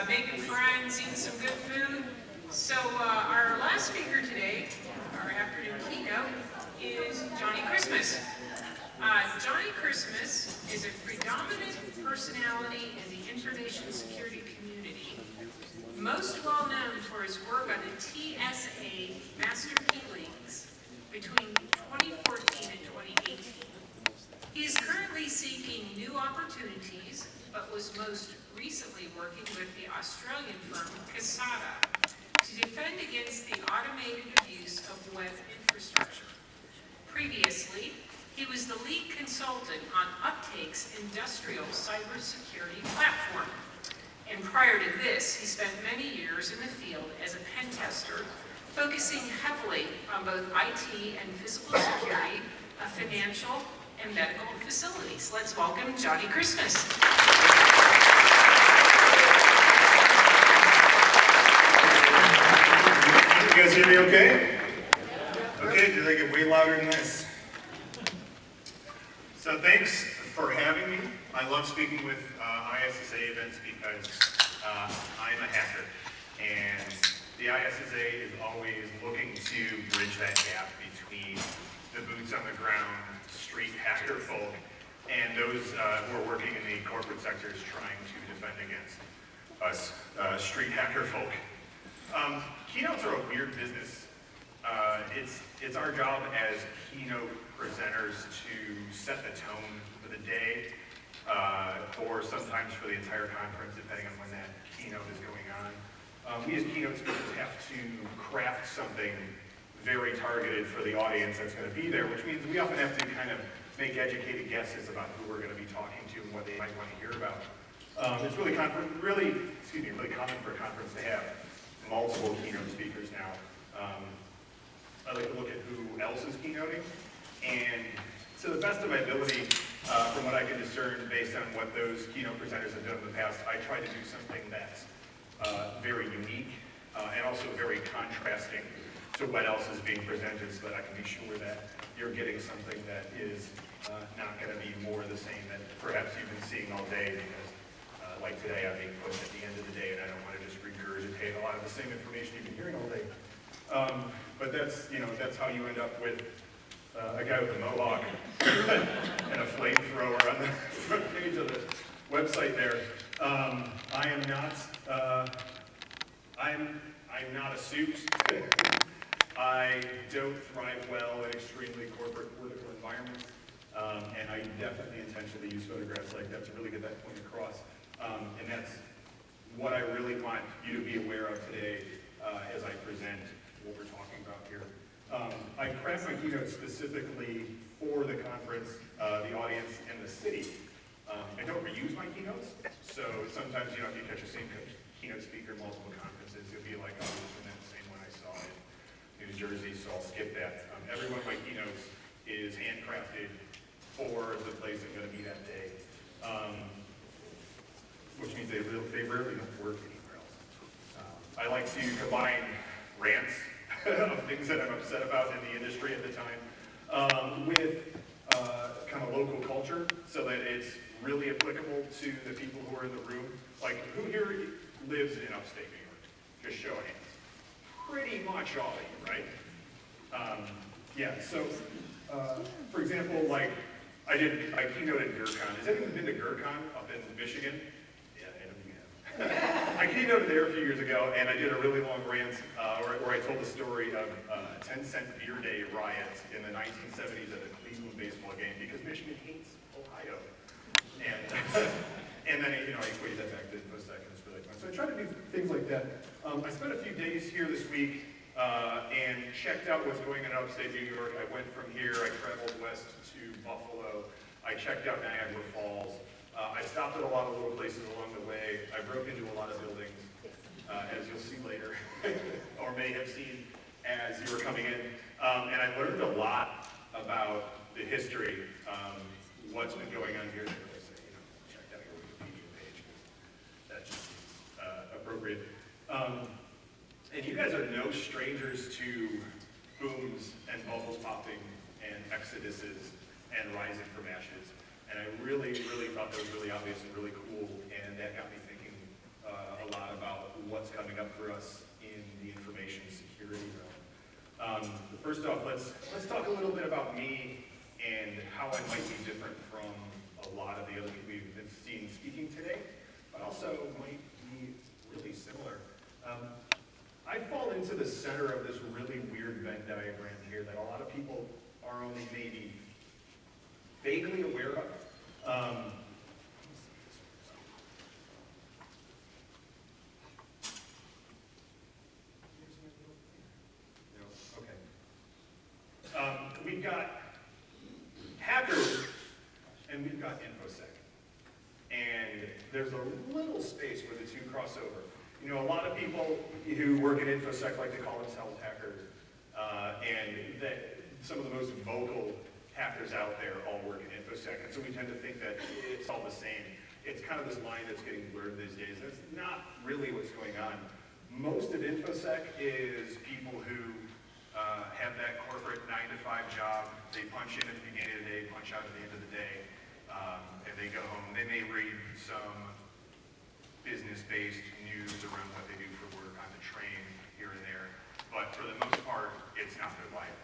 making friends, eating some good food. So our last speaker today, our afternoon keynote, is Johnny Christmas. Johnny Christmas is a predominant personality in the information security community, most well known for his work on the TSA Master Key leaks between 2014 and 2018. He is currently seeking new opportunities, but was most recently working with the Australian firm Kasada to defend against the automated abuse of web infrastructure. Previously, he was the lead consultant on Uptake's industrial cybersecurity platform. And prior to this, he spent many years in the field as a pen tester, focusing heavily on both IT and physical security of financial and medical facilities. Let's welcome Johnny Christmas. You guys hear me okay? Okay, did I get way louder than this? So thanks for having me. I love speaking with ISSA events because I'm a hacker. And the ISSA is always looking to bridge that gap between the boots on the ground, street hacker folk, and those who are working in the corporate sectors trying to defend against us street hacker folk. Keynotes are a weird business. It's our job as keynote presenters to set the tone for the day, or sometimes for the entire conference, depending on when that keynote is going on. We as keynote speakers have to craft something very targeted for the audience that's going to be there, which means we often have to kind of make educated guesses about who we're going to be talking to and what they might want to hear about. It's really common for a conference to have multiple keynote speakers now. I like to look at who else is keynoting, and to the best of my ability, from what I can discern based on what those keynote presenters have done in the past, I try to do something that's very unique and also very contrasting to what else is being presented, so that I can be sure that you're getting something that is not going to be more of the same that perhaps you've been seeing all day, because like today I'm being put at the end of the day and I don't want to just regurgitate a lot of the same information you've been hearing all day. But that's how you end up with a guy with a mohawk and a flamethrower on the front page of the website there. I'm not a suit. I don't thrive well in extremely corporate political environments, and I definitely intentionally use photographs like that to really get that point across. And that's what I really want you to be aware of today as I present what we're talking about here. I craft my keynote specifically for the conference, the audience, and the city. I don't reuse my keynotes, so sometimes if you catch the same keynote speaker in multiple conferences, you'll be like, oh, this is the same one I saw in New Jersey, so I'll skip that. Every one of my keynotes is handcrafted for the place I'm going to be that day, which means they rarely don't work anywhere else. I like to combine rants of things that I'm upset about in the industry at the time with kind of local culture, so that it's really applicable to the people who are in the room. Like, who here lives in upstate New York? Just show of hands. Pretty much all of you, right? Yeah, so, for example, like, I keynoted GERCON. Has anyone been to GERCON up in Michigan? Yeah, I know you have. I keynoted there a few years ago, and I did a really long rant where I told the story of a 10-cent beer day riot in the 1970s at a Cleveland baseball game, because Michigan hates Ohio. And then, I equated that back to BurbSec, and it's really fun. So I try to do things like that. I spent a few days here this week and checked out what's going on in upstate New York. I went from here, I traveled west to Buffalo. I checked out Niagara Falls. I stopped at a lot of little places along the way. I broke into a lot of buildings, as you'll see later, or may have seen as you were coming in. And I learned a lot about the history, what's been going on here. Check out your Wikipedia page, because that just seems appropriate. And you guys are no strangers to booms and bubbles popping and exoduses and rising from ashes. And I really thought that was really obvious and really cool, and that got me thinking a a lot about what's coming up for us in the information security realm. First off, let's talk a little bit about me and how I might be different from a lot of the other people we've been seeing speaking today, but also might be really similar. I fall into the center of this really weird Venn diagram here that a lot of people are only maybe vaguely aware of. We've got hackers and we've got InfoSec. And there's a little space where the two cross over. You know, a lot of people who work in InfoSec like to call themselves hackers. And that some of the most vocal hackers out there all work in InfoSec. And so we tend to think that it's all the same. It's kind of this line that's getting blurred these days. That's not really what's going on. Most of InfoSec is people who have that corporate 9-to-5 job. They punch in at the beginning of the day, punch out at the end of the day, and they go home. They may read some business-based news around what they do for work on the train here and there, but for the most part, it's not their life.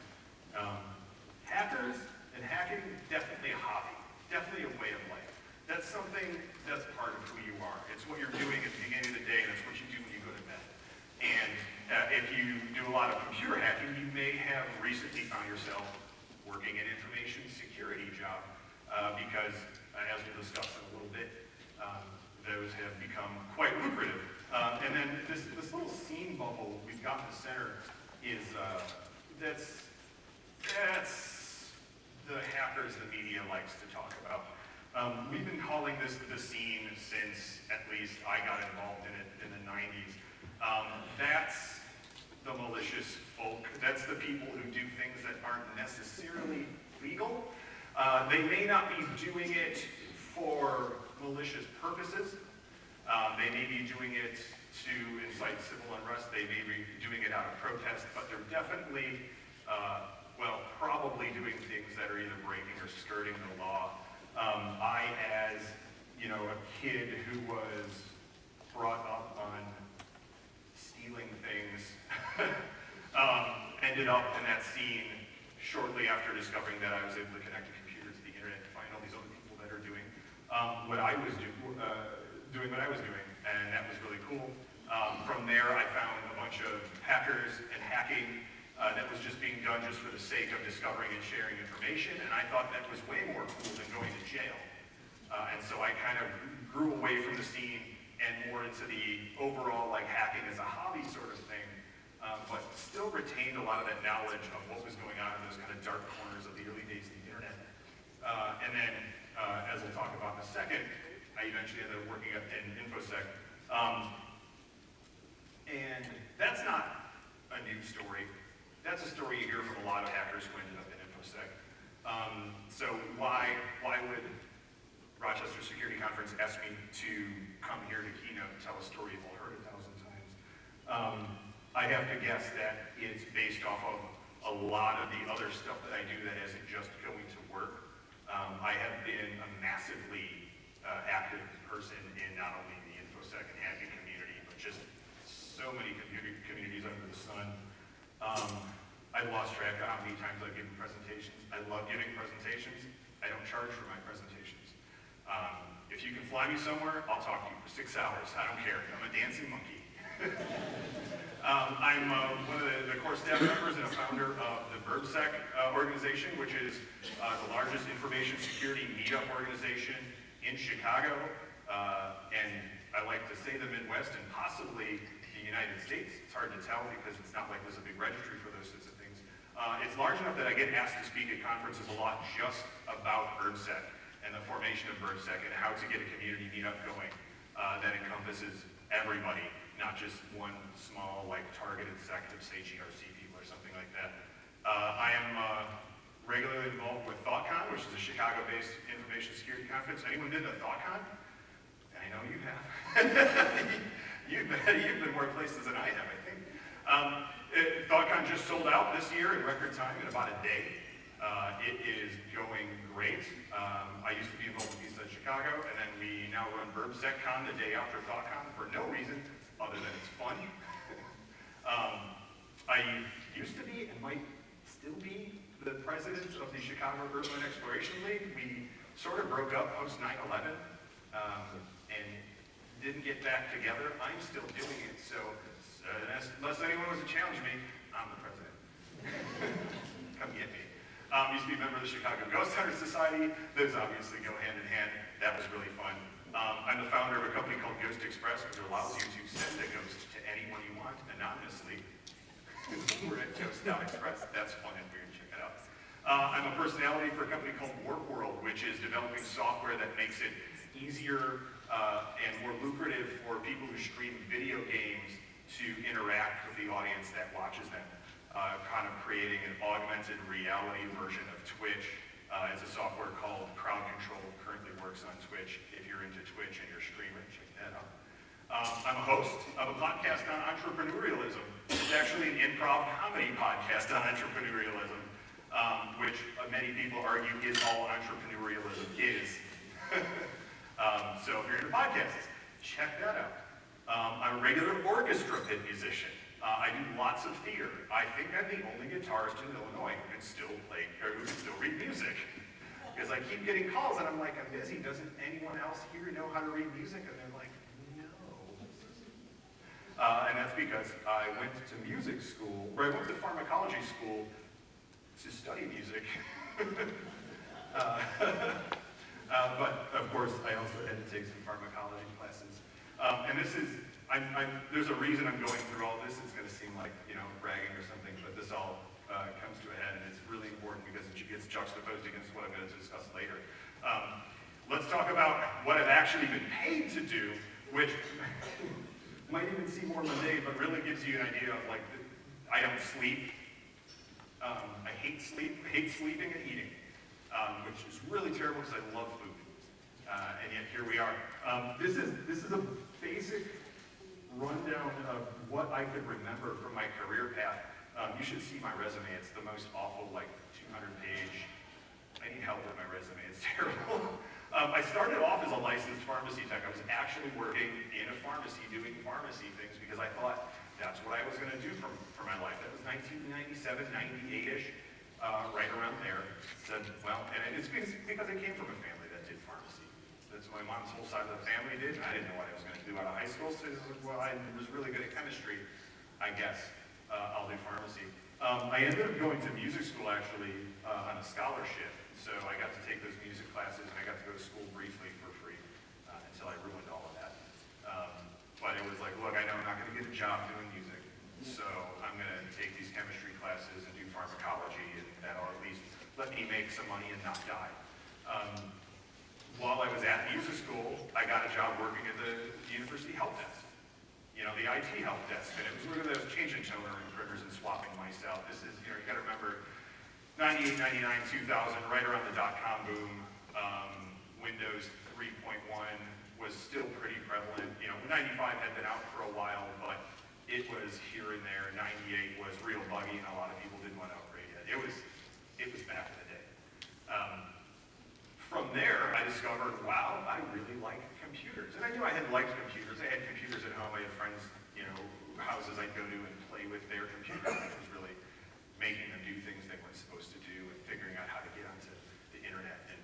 Hackers and hacking, definitely a hobby, definitely a way of life. That's something that's part of who you are. It's what you're doing at the beginning of the day, and it's what you do when you go to bed. And if you do a lot of computer hacking, you may have recently found yourself working an information security job because, as we'll discuss in a little bit, those have become quite lucrative. And then this little scene bubble we've got in the center is that's the hackers the media likes to talk about. We've been calling this the scene since at least I got involved in it in the 90s. That's the malicious folk. That's the people who do things that aren't necessarily legal. They may not be doing it for malicious purposes. They may be doing it to incite civil unrest. They may be doing it out of protest, but they're definitely, probably doing things that are either breaking or skirting the law. I, as a kid who was brought up on stealing things, ended up in that scene shortly after discovering that I was able to connect a computer to the internet to find all these other people that are doing what I was doing what I was doing, and that was really cool. From there, I found a bunch of hackers and hacking that was just being done just for the sake of discovering and sharing information, and I thought that was way more cool than going to jail. And so I kind of grew away from the scene and more into the overall hacking as a hobby sort of thing, but still retained a lot of that knowledge of what was going on in those kind of dark corners of the early days of the internet. And then, as we'll talk about in a second, I eventually ended up working in InfoSec. And that's not a new story. That's a story you hear from a lot of hackers who ended up in InfoSec. So why would Rochester Security Conference ask me to come here to Keynote and tell a story you've all heard 1,000 times? I have to guess that it's based off of a lot of the other stuff that I do that isn't just going to work. I have been a massively active person in not only the InfoSec and hacking community, but just so many communities under the sun. I've lost track of how many times I've given presentations. I love giving presentations. I don't charge for my presentations. If you can fly me somewhere, I'll talk to you for 6 hours. I don't care. I'm a dancing monkey. I'm one of the core staff members and a founder of the BurbSec organization, which is the largest information security meetup organization in Chicago, and I like to say the Midwest and possibly the United States. It's hard to tell because it's not like there's a big registry for those sorts of things. It's large enough that I get asked to speak at conferences a lot just about BurbSec and the formation of BurbSec and how to get a community meetup going that encompasses everybody, not just one small, targeted sect of, say, GRC people or something like that. I am regularly involved with ThoughtCon, which is a Chicago-based information security conference. Anyone been to ThoughtCon? I know you have. You've been more places than I have, I think. ThoughtCon just sold out this year in record time in about a day. It is going great. I used to be involved with East Side Chicago, and then we now run BurbSecCon the day after ThoughtCon for no reason other than it's fun. I used to be, and might still be, the president of the Chicago Urban Exploration League. We sort of broke up post 9/11 and didn't get back together. I'm still doing it, so unless anyone wants to challenge me, I'm the president. Come get me. Used to be a member of the Chicago Ghost Hunter Society. Those obviously go hand in hand. That was really fun. I'm the founder of a company called Ghost Express, which allows you to send a ghost to anyone you want anonymously. We're at Ghost.Express. That's fun if you're gonna check it out. I'm a personality for a company called Warp World, which is developing software that makes it easier and more lucrative for people who stream video games to interact with the audience that watches them. Kind of creating an augmented reality version of Twitch. It's a software called Crowd Control, currently works on Twitch. If you're into Twitch and you're streaming, check that out. I'm a host of a podcast on entrepreneurialism. It's actually an improv comedy podcast on entrepreneurialism, which many people argue is all entrepreneurialism is. So if you're into podcasts, check that out. I'm a regular orchestra pit musician. I do lots of theater. I think I'm the only guitarist in Illinois who can still play, or who can still read music. Because I keep getting calls and I'm like, I'm busy. Doesn't anyone else here know how to read music? And they're like, no. And that's because I went to music school, or I went to pharmacology school to study music. But of course, I also had to take some pharmacology classes. And this is, there's a reason I'm going through all this. It's going to seem like, bragging or something, but this all comes to a head, and it's really important because it gets juxtaposed against what I'm going to discuss later. Let's talk about what I've actually been paid to do, which might even seem more mundane, but really gives you an idea of I don't sleep. I hate sleep. I hate sleeping and eating, which is really terrible because I love food. And yet here we are. This is a basic rundown of what I could remember from my career path. You should see my resume. It's the most awful, 200-page. I need help with my resume. It's terrible. I started off as a licensed pharmacy tech. I was actually working in a pharmacy doing pharmacy things because I thought that's what I was going to do for my life. That was 1997, 98-ish, right around there. Said, well, and it's because I came from a family that did pharmacy. That's what my mom's whole side of the family did. I didn't know what I was going to do out of high school, so I was really good at chemistry. I guess I'll do pharmacy. I ended up going to music school actually on a scholarship. So I got to take those music classes and I got to go to school briefly for free until I ruined all of that. But it was like, look, I know I'm not going to get a job doing music, so I'm going to take these chemistry classes and do pharmacology, and that'll at least let me make some money and not die. While I was at music school, I got a job working at the university help desk. The IT help desk, and it was one of those changing toner and printers and swapping mice out. This is, you got to remember, 98, 99, 2000, right around the dot-com boom. Windows 3.1 was still pretty prevalent. 95 had been out for a while, but it was here and there. 98 was real buggy, and a lot of people didn't want to upgrade yet. It was back in the day. From there, I discovered, wow, I really like computers. And I knew I had liked computers. I had computers at home. I had friends, houses I'd go to and play with their computers. I was really making them do things they weren't supposed to do and figuring out how to get onto the internet and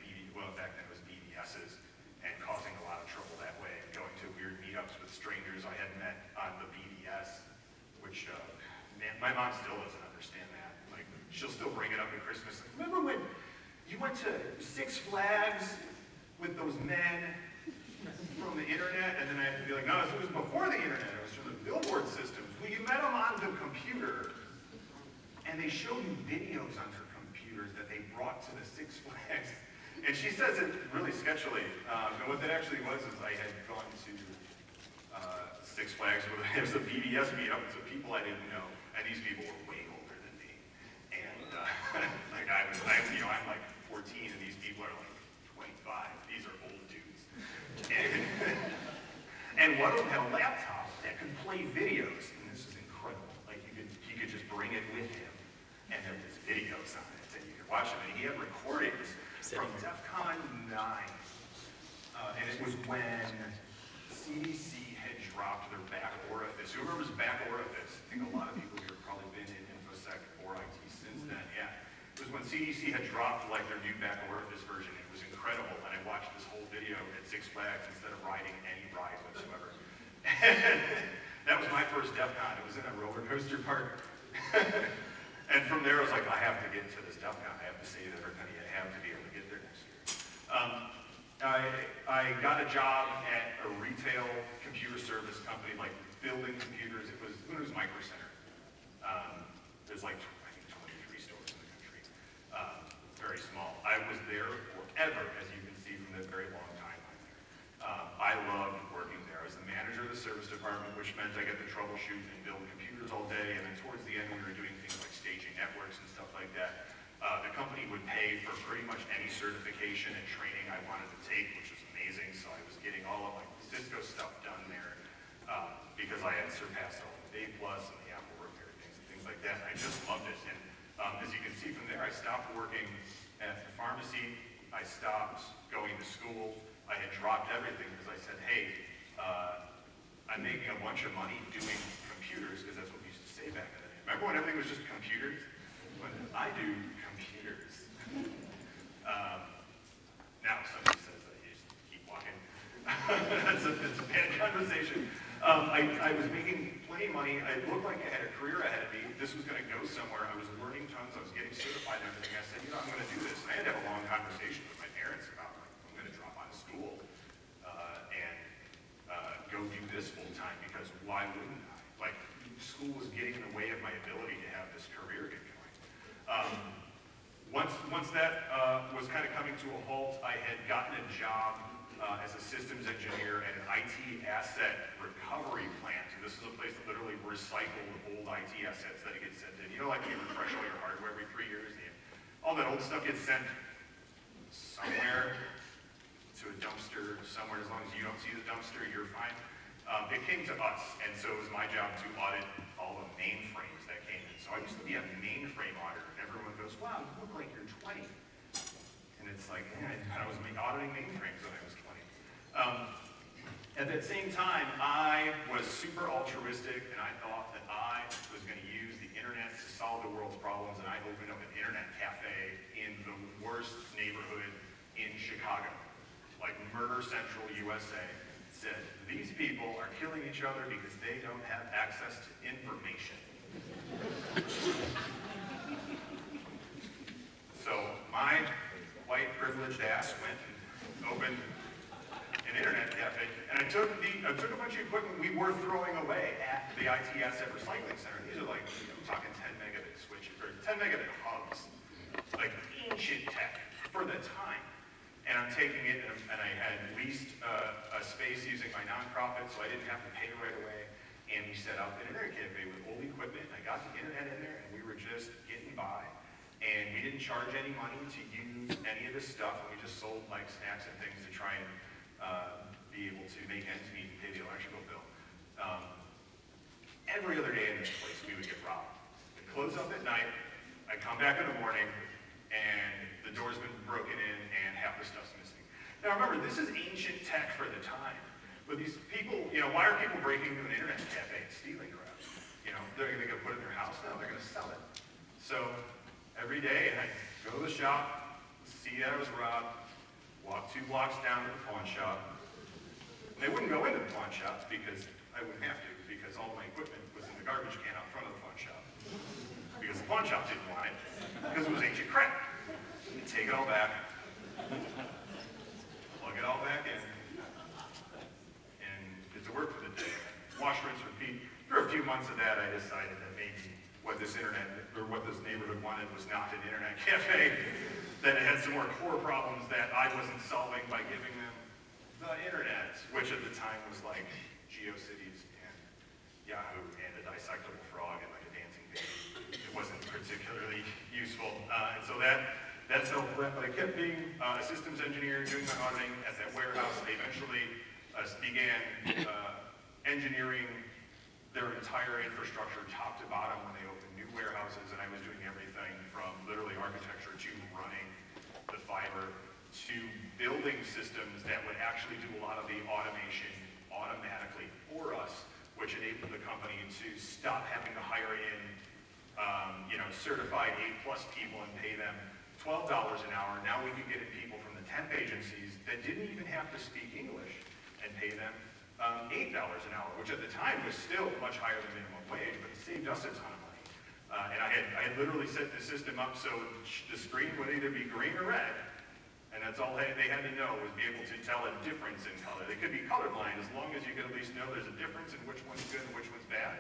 back then it was BBSs, and causing a lot of trouble that way. And going to weird meetups with strangers I had met on the BBS, which, my mom still doesn't understand that. She'll still bring it up at Christmas. Remember when you went to Six Flags with those men from the internet? And then I had to be like, no, it was before the internet. It was from the billboard systems. Well, you met them on the computer, and they showed you videos on their computers that they brought to the Six Flags. And she says it really sketchily. And what that actually was is I had gone to Six Flags where it was a BBS meetup. So people I didn't know, and these people were way older than me. And I'm like 14, and these people are like 25. These are old dudes. And one of them had a laptop that could play videos, and this is incredible. He could just bring it with him, and there was videos on it that you could watch them. And he had recordings from DEF CON 9, and it was when CDC had dropped their back orifice. Who remembers back orifice? I think a lot of people here have probably been in InfoSec or IT since then, yeah. It was when CDC had dropped like their new back orifice version. It was incredible, and I watched this whole video at Six Flags instead of riding any ride whatsoever. And that was my first DEF CON. It was in a roller coaster park. And from there, I was like, I have to get to this DEF CON. I have to save every penny I have to be able to get there next year. I got a job at a retail computer service company, like building computers. It was Micro Center. There's like, I think, 23 stores in the country. It's very small. I was there forever, as you can see from the very long timeline there. I loved working there. I was the manager of the service department, which meant I got to troubleshoot and build computers all day. And then towards the end, we were doing things like staging networks and stuff like that. The company would pay for pretty much any certification and training I wanted to take, which was amazing. So I was getting all of my Cisco stuff done there because I had surpassed all the A+ and the Apple repair things like that. I just loved it. And as you can see from there, I stopped working at the pharmacy. I stopped going to school. I had dropped everything because I said, hey, I'm making a bunch of money doing computers, because that's what we used to say back in the day. Remember when everything was just computers? When I do computers. Now somebody says that you just keep walking. It's a bad conversation. I was making plenty of money. It looked like I had a career ahead of me. This was going to go somewhere. I was learning tons. I was getting certified and everything. I said, I'm going to do this. And I had to have a long conversation with my parents about, like, I'm going to drop out of school and go do this full time, because why wouldn't I? Like, school was getting in the way of my ability to have this career get going. Once that was kind of coming to a halt, I had gotten a job as a systems engineer at an IT asset recovery plant. And this is a place that literally recycled old IT assets that it gets sent in. You know, like you refresh all your hardware every 3 years, and all that old stuff gets sent somewhere to a dumpster somewhere. As long as you don't see the dumpster, you're fine. It came to us, and so it was my job to audit all the mainframes that came in. So I used to be a mainframe auditor, and everyone goes, wow, you look like you're 20. And it's like, yeah, I was auditing mainframes when I was 20. At that same time, I was super altruistic, and I thought that I was going to use the internet to solve the world's problems, and I opened up an internet cafe in the worst neighborhood in Chicago, like Murder Central, USA. Said, these people are killing each other because they don't have access to information. So my white privileged ass went and opened an internet cafe, and I took a bunch of equipment we were throwing away at the IT Asset Recycling Center. These are like, I'm talking 10 megabit switches, or 10 megabit hubs, like ancient tech for the time. And I'm taking it, and I had leased a space using my nonprofit, so I didn't have to pay right away. And we set up an internet cafe with old equipment, and I got the internet in there, and we were just getting by. And we didn't charge any money to use any of this stuff, and we just sold like snacks and things to try and be able to make ends meet and pay the electrical bill. Every other day in this place, we would get robbed. We'd close up at night, I'd come back in the morning, and the door's been broken in, and half the stuff's missing. Now remember, this is ancient tech for the time. But these people, why are people breaking into an internet cafe and stealing crap? They're going to put it in their house? No, they're going to sell it. So every day, I'd go to the shop, see that I was robbed, walk 2 blocks down to the pawn shop. And they wouldn't go into the pawn shop because I wouldn't have to, because all my equipment was in the garbage can out front of the pawn shop. Because the pawn shop didn't want it, because it was ancient crap. You take it all back, plug it all back in, and get to work for the day. Wash, rinse, repeat. For a few months of that, I decided that maybe what this neighborhood wanted was not an internet cafe, that it had some more core problems that I wasn't solving by giving them the internet, which at the time was like GeoCities and Yahoo and a dissectable frog and like a dancing baby. It wasn't particularly useful. And so that fell flat, but I kept being a systems engineer, doing my auditing at that warehouse. They eventually began engineering their entire infrastructure top to bottom when they opened new warehouses, and I was doing everything from literally architecture to running the fiber to building systems that would actually do a stop having to hire in, certified A+ people and pay them $12 an hour. Now we could get in people from the temp agencies that didn't even have to speak English and pay them $8 an hour, which at the time was still much higher than minimum wage, but it saved us a ton of money. And I had literally set the system up so the screen would either be green or red, and that's all they had to know, was be able to tell a difference in color. They could be colorblind as long as you could at least know there's a difference in which one's good and which one's bad.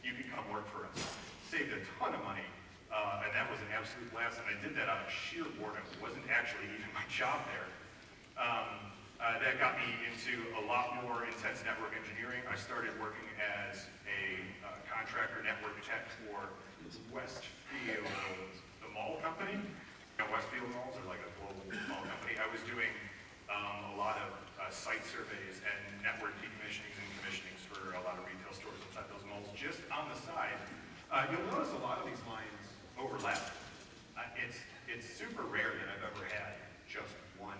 You could come work for us. Saved a ton of money, and that was an absolute blast, and I did that out of sheer boredom. It wasn't actually even my job there. That got me into a lot more intense network engineering. I started working as a contractor network tech for Westfield, the mall company. Westfield malls are like a global mall company. I was doing a lot of site surveys and network decommissionings and commissionings for a lot of retail stores inside those malls. Just on the side, you'll notice a lot of these lines overlap. It's super rare that I've ever had just one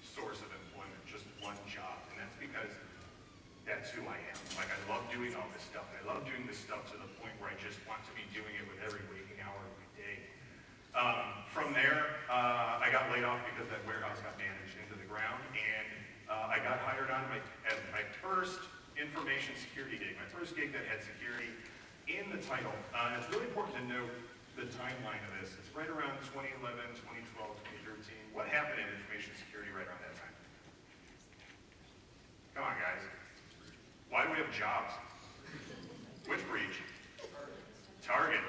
source of employment, just one job, and that's because that's who I am. Like, I love doing all this stuff. I love doing this stuff to the point where I just want to be doing it with every waking hour of my day. From there, I got laid off because that warehouse got managed into the ground, and I got hired on as my first information security gig, my first gig that had security in the title. It's really important to note the timeline of this. It's right around 2011, 2012, 2013. What happened in information security right around that time? Come on, guys. Why do we have jobs? Which breach? Target.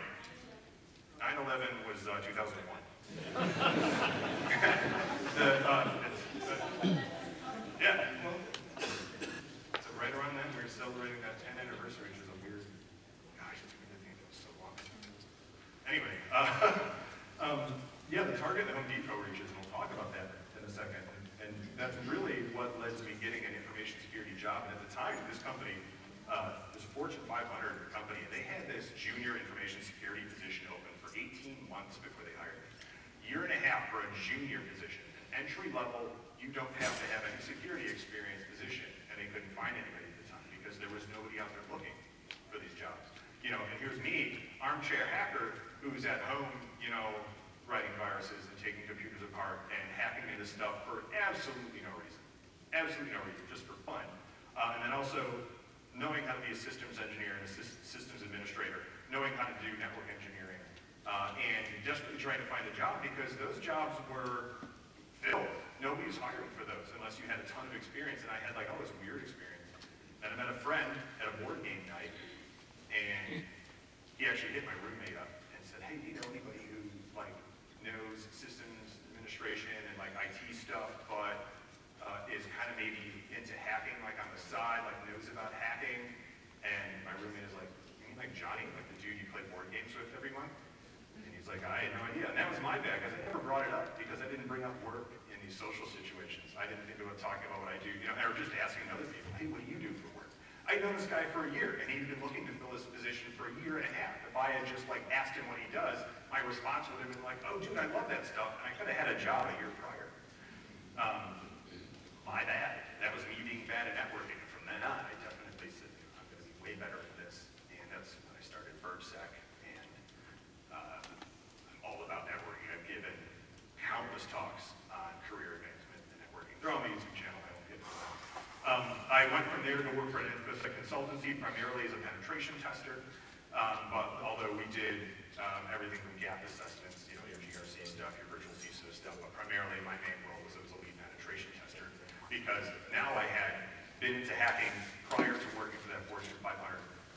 9/11 was 2001. Yeah. So right around then, we were celebrating that 10th anniversary, which is a weird, gosh, it's weird to think that was so long. Anyway, yeah, the Target and the Home Depot breaches, and we'll talk about that in a second. And that's really what led to me getting an information security job. And at the time, this company, this Fortune 500 company, they had this junior information security position open for 18 months before they hired me. Year and a half for a junior position. An entry level, you don't have to have any security experience position, and they couldn't find anybody at the time because there was nobody out there looking for these jobs. And here's me, armchair hacker, who's at home, writing viruses and taking computers apart and hacking into stuff for absolutely no reason. Absolutely no reason, just for fun. And then also knowing how to be a systems engineer and a systems administrator, knowing how to do network engineering, and desperately trying to find a job because those jobs were filled. Nobody was hiring for those unless you had a ton of experience, and I had all this weird experience. And I met a friend at a board game night, and he actually hit my roommate up and said, hey, do you know anybody who knows systems administration and IT stuff, but is kind of maybe into hacking, on the side, knows about hacking? And my roommate is like, you mean Johnny, the dude you play board games with every month? And he's like, I had no idea. And that was my bad, because I never brought it up, because I didn't bring up work in these social situations. I didn't think about talking about what I do, or just asking other people, hey, what do you do for work? I'd known this guy for a year, and he'd been looking to fill this position for a year and a half. If I had just asked him what he does, my response would have been oh, dude, I love that stuff, and I could have had a job a year prior. My bad. That was me being bad at networking. And from then on, I definitely said, I'm going to be way better at this. And that's when I started BurbSec, and I'm all about networking. I've given countless talks on career advancement and networking. They're on the YouTube channel. I won't get into that. I went from there to work for an InfoSec consultancy, primarily as a penetration tester. But although we did everything from gap assessments, your GRC stuff, your virtual CISO stuff, but primarily my main role was a lead penetration tester, because now I had been into hacking prior to working for that Fortune 500.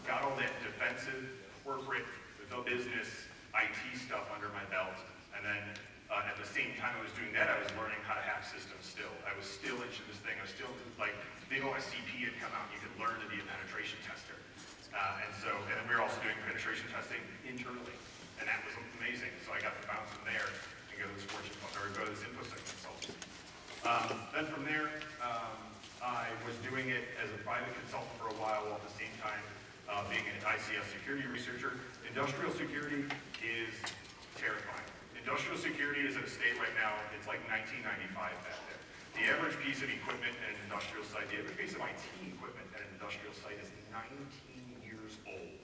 Got all that defensive, corporate, the business, IT stuff under my belt, and then at the same time I was doing that, I was learning how to hack systems still. I was still into this thing. I was still the OSCP had come out. You could learn to be a penetration tester. And then we were also doing penetration testing internally, and that was amazing. So I got to bounce from there and go to this InfoSec consultancy. Then from there, I was doing it as a private consultant for a while at the same time being an ICS security researcher. Industrial security is terrifying. Industrial security is at a state right now, it's like 1995 back there. The average piece of equipment at an industrial site, the average piece of IT equipment at an industrial site is 19 years old.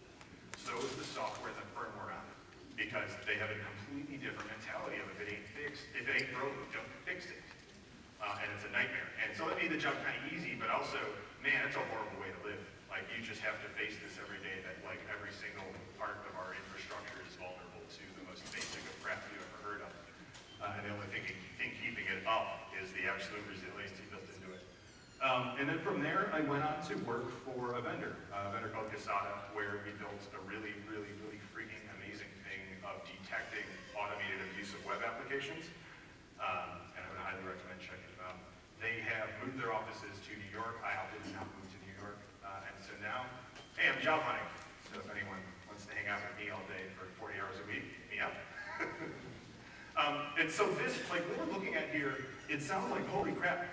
have a completely different mentality of if it ain't broke, don't fix it. And it's a nightmare. And so that made the job kind of easy, but also, man, it's a horrible way to live. Like, you just have to face this every day, that like every single part of our infrastructure is vulnerable to the most basic of crap you've ever heard of. And the only thing keeping it up is the absolute resiliency built into it. And then from there, I went on to work for a vendor called Kasada, where we built a really, really, really freaking amazing thing of detecting automated abuse of web applications. And I would highly recommend checking it out. They have moved their offices to New York. I opted to not move to New York. And so now, hey, I'm job hunting. So if anyone wants to hang out with me all day for 40 hours a week, hit me up. And so this, like what we're looking at here, it sounds like, holy crap,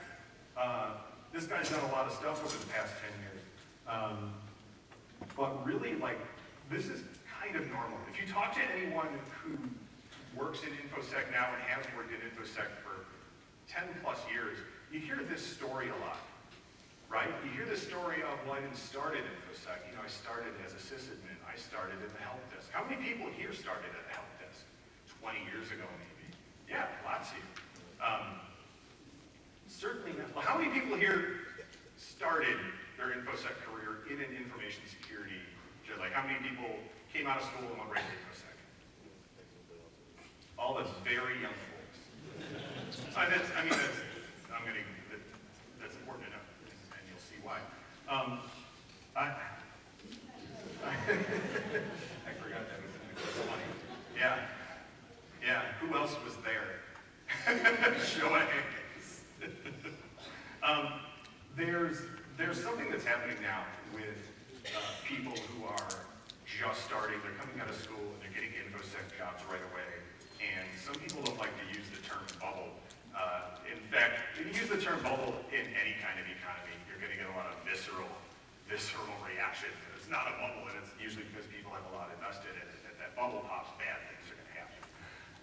this guy's done a lot of stuff over the past 10 years. But really, like, this is kind of normal. If you talk to anyone who works in InfoSec now and has worked in InfoSec for 10 plus years, you hear this story a lot, right? You hear the story of, well, I didn't start at InfoSec. You know, I started as a sysadmin. I started in the help desk. How many people here started at the help desk? 20 years ago, maybe. Yeah, lots of you. Certainly not. Well, how many people here started their InfoSec career in an information security? Like, how many people came out of school and went right to InfoSec? All the very young folks. That's important to know, and you'll see why. I forgot that was in the funny. Yeah. Who else was there? Show of hands. There's something that's happening now with people who are just starting. They're coming out of school and they're getting InfoSec jobs right away. And some people don't like to use the term bubble. In fact, if you use the term bubble in any kind of economy, you're going to get a lot of visceral reaction. It's not a bubble, and it's usually because people have a lot invested in it. If that bubble pops, bad things are going to happen.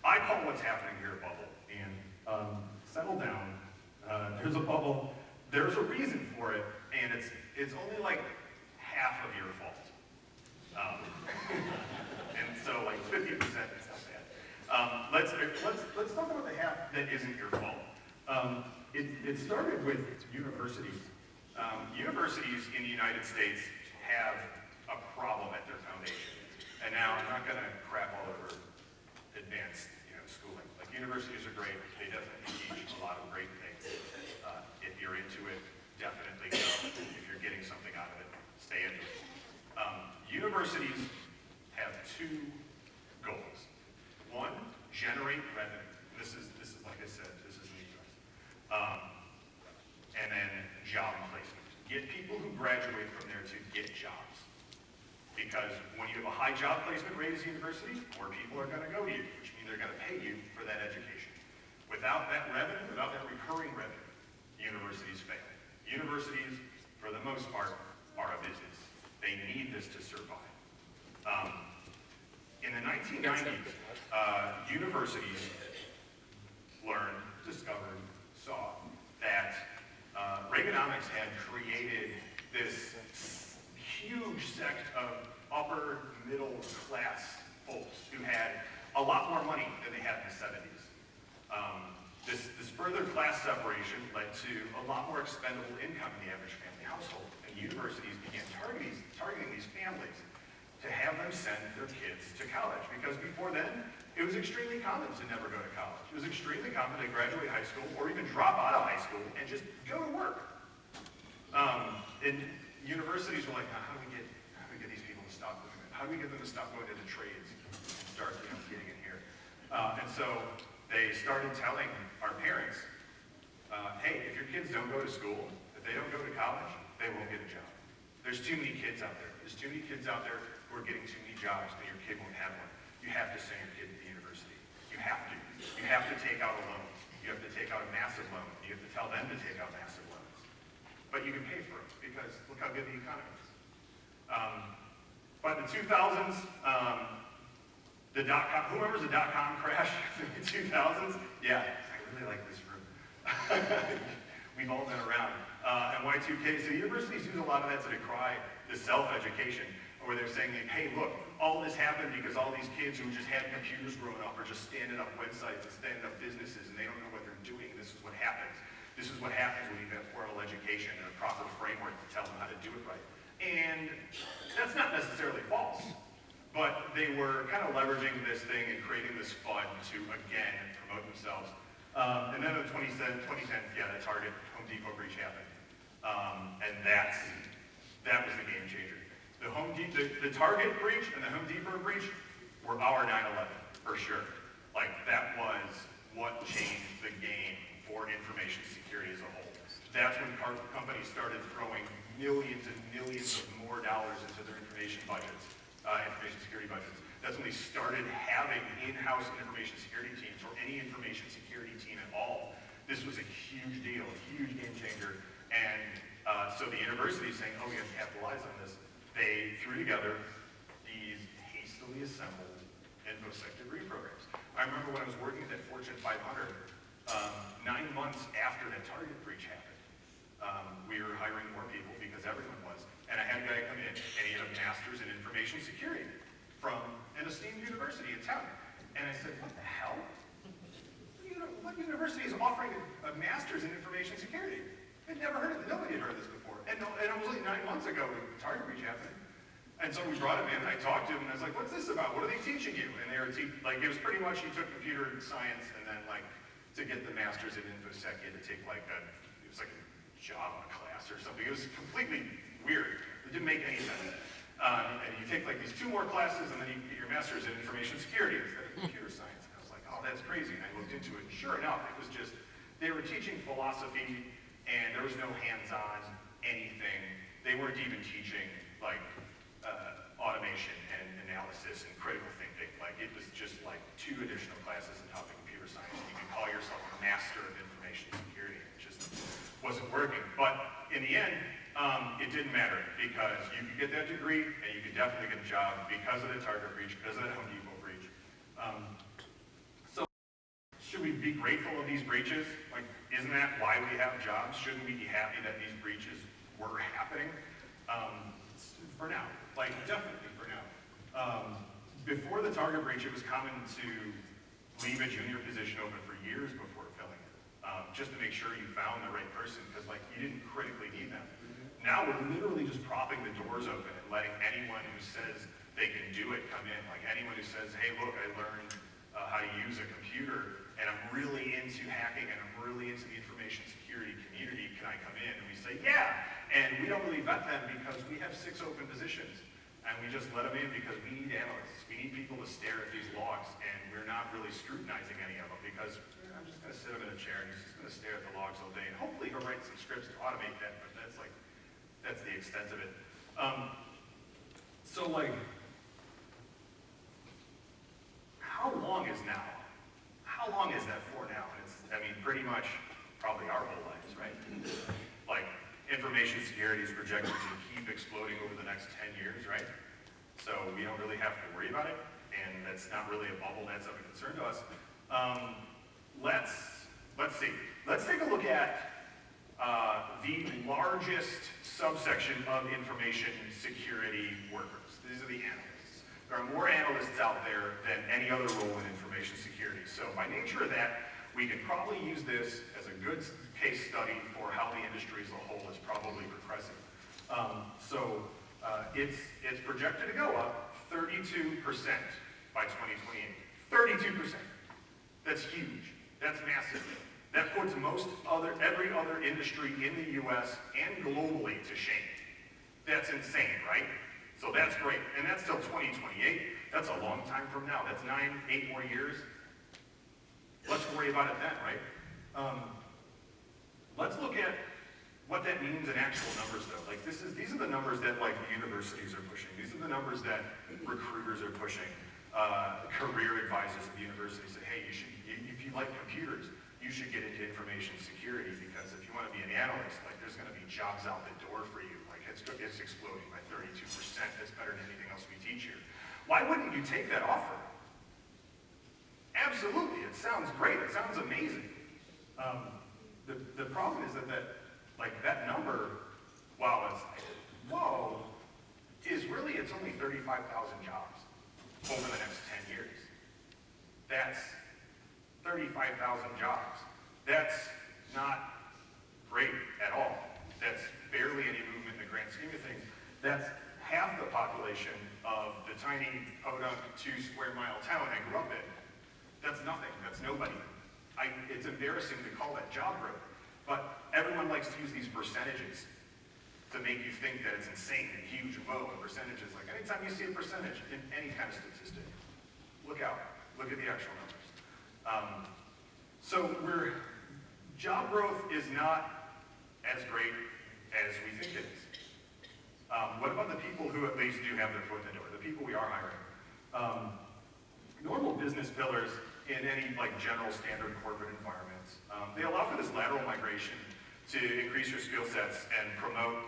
I call what's happening here a bubble. And settle down. There's a bubble. There's a reason for it, and it's only like half of your fault. And so like 50% is not bad. Let's talk about the half that isn't your fault. It started with universities. Universities in the United States have a problem at their foundation. And now I'm not going to crap all over advanced schooling. Like, universities are great. They definitely teach a lot of great things. If you're into it, definitely go. If you're getting something out of it, stay into it. Universities have two goals. One, generate revenue. This is like I said, this is the US. And then job placement. Get people who graduate from there to get jobs. Because when you have a high job placement rate as a university, more people are going to go to you, which means they're going to pay you for that education. Without that revenue, without that recurring revenue, universities fail. Universities, for the most part, are a business. They need this to survive. In the 1990s, universities learned, discovered, saw that Reaganomics had created this huge sect of upper middle class folks who had a lot more money than they had in the 70s. This further class separation led to a lot more expendable income in the average family household, and universities began targeting these families to have them send their kids to college, because before then, it was extremely common to never go to college. It was extremely common to graduate high school or even drop out of high school and just go to work. And universities were like, how do we get these people to stop doing that? How do we get them to stop going to the trades and start getting in here? And so they started telling our parents, hey, if your kids don't go to school, if they don't go to college, they won't get a job. There's too many kids out there. There's too many kids out there who are getting too many jobs, and your kid won't have one. You have to send your kid to the university. You have to. You have to take out a loan. You have to take out a massive loan. You have to tell them to take out massive loans. But you can pay for it, because look how good the economy is. But in the 2000s, the dot-com, who remembers the dot-com crash in the 2000s? Yeah, I really like this room. We've all been around. And Y2K, so universities use a lot of that to decry the self-education. And where they're saying, like, hey, look, all this happened because all these kids who just had computers growing up are just standing up websites and standing up businesses, and they don't know what they're doing. This is what happens. This is what happens when you have formal education and a proper framework to tell them how to do it right. And that's not necessarily false, but they were kind of leveraging this thing and creating this fund to, again, promote themselves. And then in 2010, yeah, the Target Home Depot breach happened. And that was the game changer. The Target breach and the Home Depot breach were our 9/11, for sure. Like, that was what changed the game for information security as a whole. That's when companies started throwing millions and millions of more dollars into their information budgets, information security budgets. That's when they started having in-house information security teams, or any information security team at all. This was a huge deal, a huge game changer. And so the university is saying, oh, we have to capitalize on this. They threw together these hastily assembled InfoSec degree programs. I remember when I was working at that Fortune 500, 9 months after that Target breach happened, we were hiring more people because everyone was. And I had a guy come in, and he had a master's in information security from an esteemed university in town. And I said, what the hell? What university is offering a master's in information security? I'd never heard of it. Nobody had heard of this before. And it was like 9 months ago when the Target breach happened. And so we brought him in, and I talked to him, and I was like, what's this about? What are they teaching you? And they were like, it was pretty much, he took computer science, and then like, to get the master's in InfoSec, he had to take like it was like a Java class or something. It was completely weird. It didn't make any sense. And you take like these 2 more classes, and then you get your master's in information security instead of computer science. And I was like, oh, that's crazy. And I looked into it, and sure enough, it was just, they were teaching philosophy, and there was no hands-on anything. They weren't even teaching like automation and analysis and critical thinking. Like, it was just like 2 additional classes in top of computer science. You could call yourself a master of information security. It just wasn't working. But in the end, it didn't matter, because you could get that degree and you could definitely get a job because of the Target breach, because of the Home Depot breach. So should we be grateful of these breaches? Like, isn't that why we have jobs? Shouldn't we be happy that these breaches were happening? For now, like, definitely for now. Before the Target breach, it was common to leave a junior position open for years before filling it, just to make sure you found the right person, because like, you didn't critically need them. Now we're literally just propping the doors open and letting anyone who says they can do it come in. Like, anyone who says, hey, look, I learned how to use a computer, and I'm really into hacking, and I'm really into the information security community, can I come in? And we say, yeah. And we don't really vet them because we have 6 open positions, and we just let them in because we need analysts. We need people to stare at these logs, and we're not really scrutinizing any of them because I'm just going to sit him in a chair and he's just going to stare at the logs all day. And hopefully he'll write some scripts to automate that, but that's the extent of it. So like, how long is now? How long is that for now? It's, I mean, pretty much probably our whole lives, right? Like, information security is projected to keep exploding over the next 10 years, right? So we don't really have to worry about it, and that's not really a bubble that's of a concern to us. Let's see. Let's take a look at the largest subsection of information security workers. These are the analysts. There are more analysts out there than any other role in information security. So by nature of that, we could probably use this as a good case study for how the industry as a whole is probably progressing. It's projected to go up 32% by 2028. 32%. That's huge. That's massive. That puts every other industry in the US and globally to shame. That's insane, right? So that's great. And that's till 2028. That's a long time from now. That's 8 more years. Let's worry about it then, right? Let's look at what that means in actual numbers, though. Like, these are the numbers that like the universities are pushing. These are the numbers that recruiters are pushing. Career advisors at the university say, hey, if you like computers, you should get into information security, because if you want to be an analyst, like, there's going to be jobs out the door for you. Like, it's exploding by 32%. That's better than anything else we teach here. Why wouldn't you take that offer? Absolutely, it sounds great. It sounds amazing. The problem is that number, wow, it's like, whoa, it's only 32%. 35,000 jobs over the next 10 years. That's 35,000 jobs. That's not great at all. That's barely any movement in the grand scheme of things. That's half the population of the tiny podunk 2 square mile town I grew up in. That's nothing, that's nobody. It's embarrassing to call that job growth, but everyone likes to use these percentages to make you think that it's insane and huge and low and percentages. Like anytime you see a percentage in any kind of statistic, look out, look at the actual numbers. So job growth is not as great as we think it is. What about the people who at least do have their foot in the door, the people we are hiring? Normal business pillars in any general standard corporate environments, they allow for this lateral migration to increase your skill sets and promote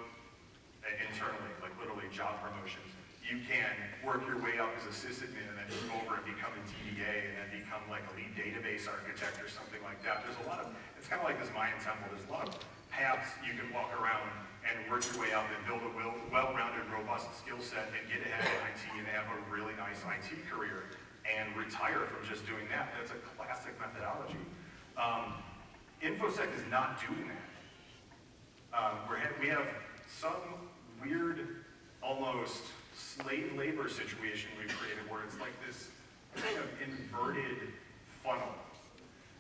internally, like literally job promotions. You can work your way up as a sysadmin and then move over and become a DBA and then become like a lead database architect or something like that. There's a lot of, it's kind of like this Mayan temple, there's a lot of paths you can walk around and work your way up and build a well-rounded, robust skill set and get ahead in IT and have a really nice IT career and retire from just doing that. That's a classic methodology. InfoSec is not doing that. We have some weird, almost slave labor situation we've created where it's like this kind of inverted funnel.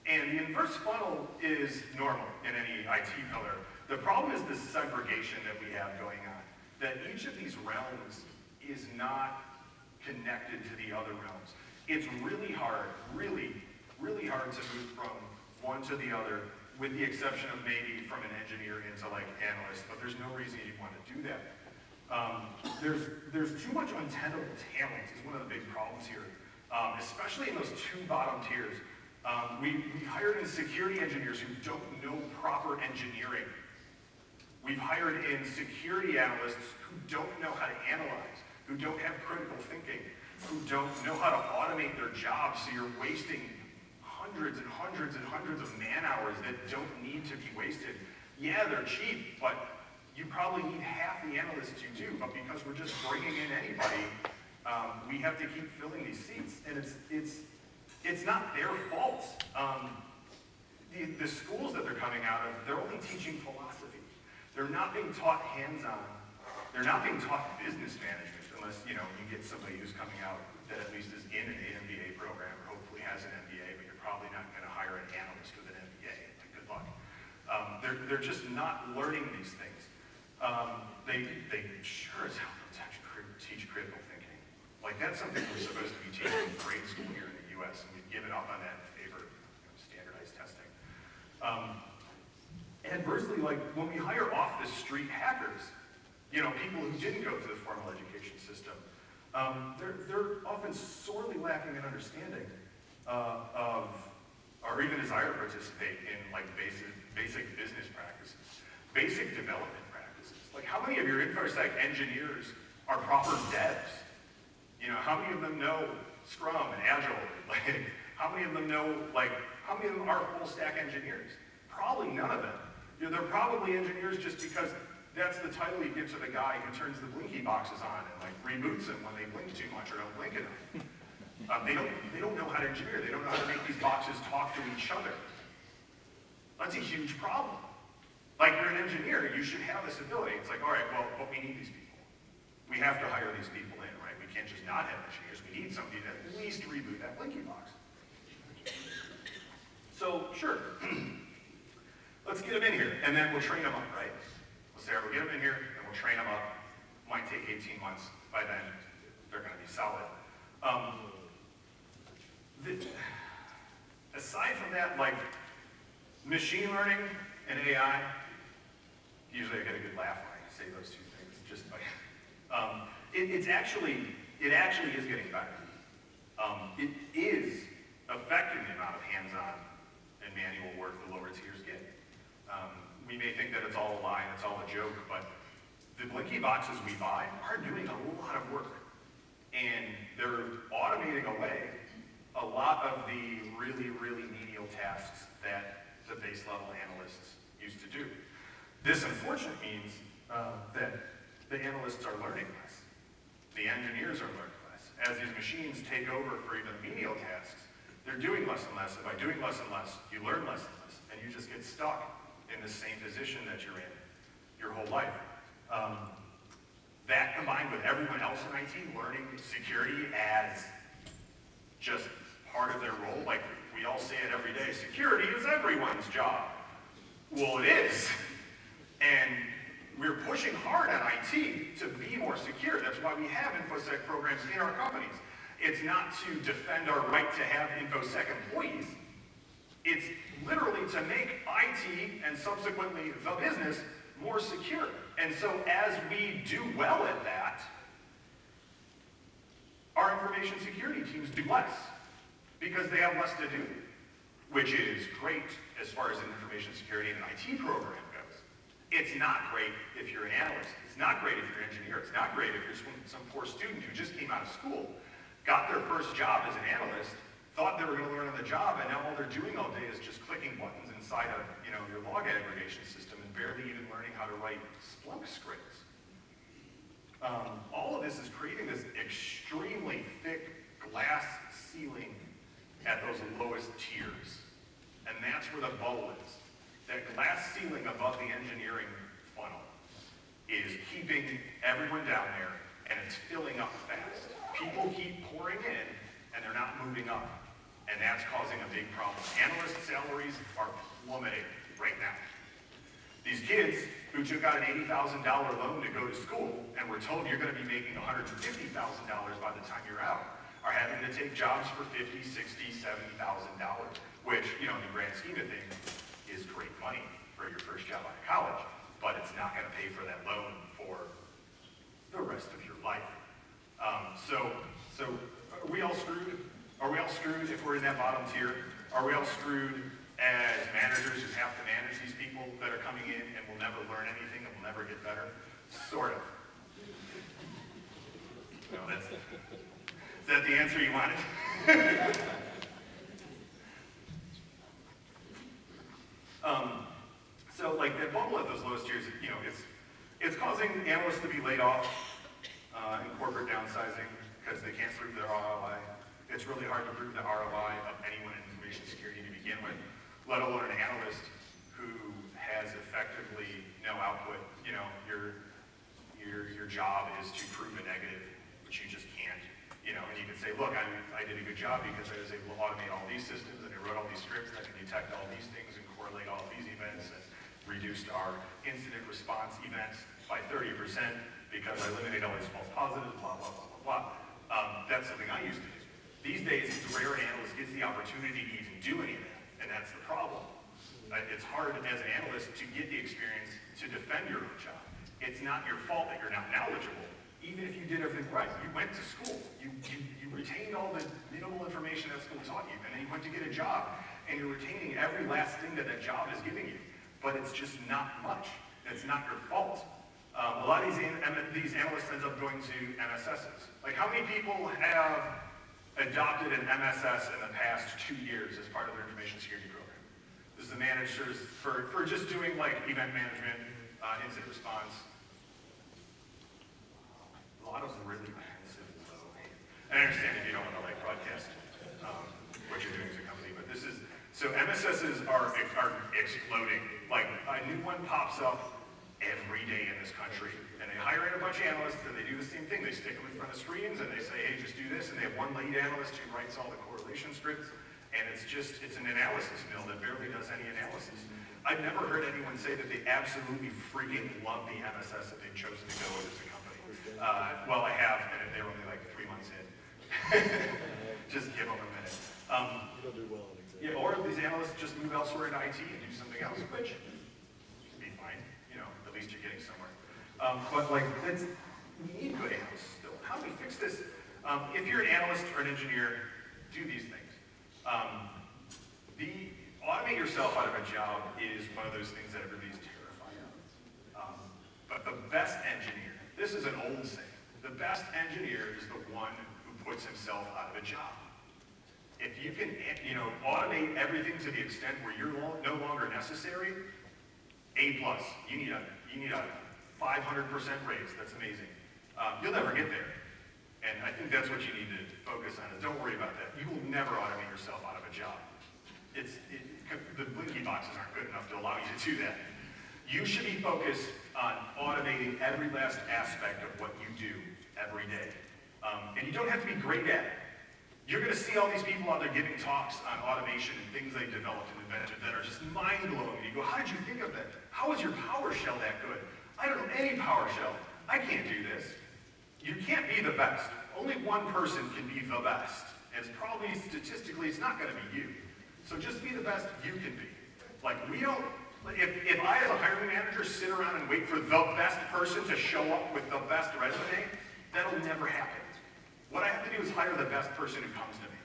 And the inverse funnel is normal in any IT pillar. The problem is this segregation that we have going on, that each of these realms is not connected to the other realms. It's really hard, really hard to move from one to the other, with the exception of maybe from an engineer into like analyst, but there's no reason you'd want to do that. There's too much untenable talent is one of the big problems here, especially in those 2 bottom tiers. We hired in security engineers who don't know proper engineering. We've hired in security analysts who don't know how to analyze, who don't have critical thinking, who don't know how to automate their jobs, so you're wasting hundreds and hundreds and hundreds of man hours that don't need to be wasted. Yeah, they're cheap, but you probably need half the analysts you do, but because we're just bringing in anybody, we have to keep filling these seats, and it's not their fault. The schools that they're coming out of, they're only teaching philosophy. They're not being taught hands-on. They're not being taught business management, unless you get somebody who's coming out that at least is in an MBA program, or hopefully has an MBA, but you're probably not going to hire an analyst with an MBA. Like, good luck. They're just not learning these things. They sure as hell don't teach critical thinking. Like, that's something we're supposed to be teaching in grade school here in the U.S., and we've given up on that in favor of standardized testing. Adversely, like when we hire off the street hackers, people who didn't go through the formal education system, they're often sorely lacking in understanding of, or even desire to participate in like basic business practices, basic development practices. Like, how many of your InfoSec engineers are proper devs? How many of them know Scrum and Agile? Like, how many of them know, how many of them are full stack engineers? Probably none of them. They're probably engineers just because that's the title you give to the guy who turns the blinky boxes on and reboots them when they blink too much or don't blink enough. They don't know how to engineer. They don't know how to make these boxes talk to each other. That's a huge problem. Like, you're an engineer, you should have this ability. It's like, all right, well, but we need these people. We have to hire these people in, right? We can't just not have engineers. We need somebody to at least reboot that blinky box. So, sure. Let's get them in here, and then we'll train them up, right? We'll say, we'll get them in here, and we'll train them up. Might take 18 months. By then, they're going to be solid. Aside from that, machine learning and AI, usually I get a good laugh when I say those two things. Just it actually is getting better. It is affecting the amount of hands-on and manual work the lower tiers get. We may think that it's all a lie and it's all a joke, but the blinky boxes we buy are doing a lot of work. And they're automating away a lot of the really, really menial tasks that the base level analysts used to do. This unfortunately means that the analysts are learning less. the engineers are learning less. As these machines take over for even menial tasks, they're doing less and less, and by doing less and less, you learn less and less, and you just get stuck in the same position that you're in your whole life. That combined with everyone else in IT learning security as just part of their role, like we all say it every day, security is everyone's job. Well, it is. And we're pushing hard on IT to be more secure. That's why we have InfoSec programs in our companies. It's not to defend our right to have InfoSec employees. It's literally to make IT and subsequently the business more secure. And so as we do well at that, our information security teams do less because they have less to do, which is great as far as an information security and an IT program goes. It's not great if you're an analyst. It's not great if you're an engineer. It's not great if you're some poor student who just came out of school, got their first job as an analyst, thought they were going to learn on the job, and now all they're doing all day is just clicking buttons inside of your log aggregation system and barely even learning how to write Splunk scripts. All of this is creating this extremely thick glass ceiling at those lowest tiers. And that's where the bubble is. That glass ceiling above the engineering funnel is keeping everyone down there, and it's filling up fast. People keep pouring in, and they're not moving up. And that's causing a big problem. Analyst salaries are plummeting right now. These kids who took out an $80,000 loan to go to school and were told you're going to be making $150,000 by the time you're out are having to take jobs for $50,000, $60,000, $70,000, which, in the grand scheme of things, is great money for your first job out of college, but it's not going to pay for that loan for the rest of your life. So are we all screwed? Are we all screwed if we're in that bottom tier? Are we all screwed as managers who have to manage these people that are coming in and will never learn anything and will never get better? Sort of. No, is that the answer you wanted? So like that bubble at those lowest tiers, it's causing analysts to be laid off in corporate downsizing because they can't prove their ROI. It's really hard to prove the ROI of anyone in information security to begin with, let alone an analyst who has effectively no output. Your job is to prove a negative, which you just can't. And you can say, look, I did a good job because I was able to automate all these systems and I wrote all these scripts that can detect all these things and correlate all of these events and reduced our incident response events by 30% because I eliminated all these false positives, blah, blah, blah, blah, blah. That's something I used to do. These days, it's rare an analyst gets the opportunity to even do any of that, and that's the problem. It's hard as an analyst to get the experience to defend your own job. It's not your fault that you're not knowledgeable. Even if you did everything right, you went to school, you retained all the minimal information that school taught you, and then you went to get a job, and you're retaining every last thing that job is giving you, but it's just not much. It's not your fault. A lot of these analysts end up going to MSSs. Like, how many people have adopted an MSS in the past 2 years as part of their information security program? This is the managers for just doing like event management, incident response. A lot of them really massive though. I understand if you don't want to like broadcast what you're doing as a company, but this is, so MSSs are exploding. Like a new one pops up every day in this country. And they hire in a bunch of analysts and they do the same thing. They stick them in front of screens and they say, hey, just do this. And they have one lead analyst who writes all the correlation scripts. And it's an analysis mill that barely does any analysis. I've never heard anyone say that they absolutely freaking love the MSS that they've chosen to go with as a company. Well, I have, and they're only like 3 months in. Just give them a minute. You'll do well in exam. Yeah, or these analysts just move elsewhere into IT and do something else, which would be fine. At least you're getting somewhere. But like, we need good analysts still. How do we fix this? If you're an analyst or an engineer, do these things. Automate yourself out of a job is one of those things that everybody's terrified of. But the best engineer, this is an old saying, the best engineer is the one who puts himself out of a job. If you can, automate everything to the extent where you're no longer necessary, A+. You need a 500% raise. That's amazing. You'll never get there. And I think that's what you need to focus on, is don't worry about that. You will never automate yourself out of a job. The blinky boxes aren't good enough to allow you to do that. You should be focused on automating every last aspect of what you do every day. And you don't have to be great at it. You're going to see all these people out there giving talks on automation and things they developed and invented that are just mind-blowing. You go, how did you think of that? How is your PowerShell that good? I don't know any PowerShell. I can't do this. You can't be the best. Only one person can be the best. And it's probably, statistically, it's not going to be you. So just be the best you can be. Like, we don't, if I as a hiring manager sit around and wait for the best person to show up with the best resume, that'll never happen. What I have to do is hire the best person who comes to me.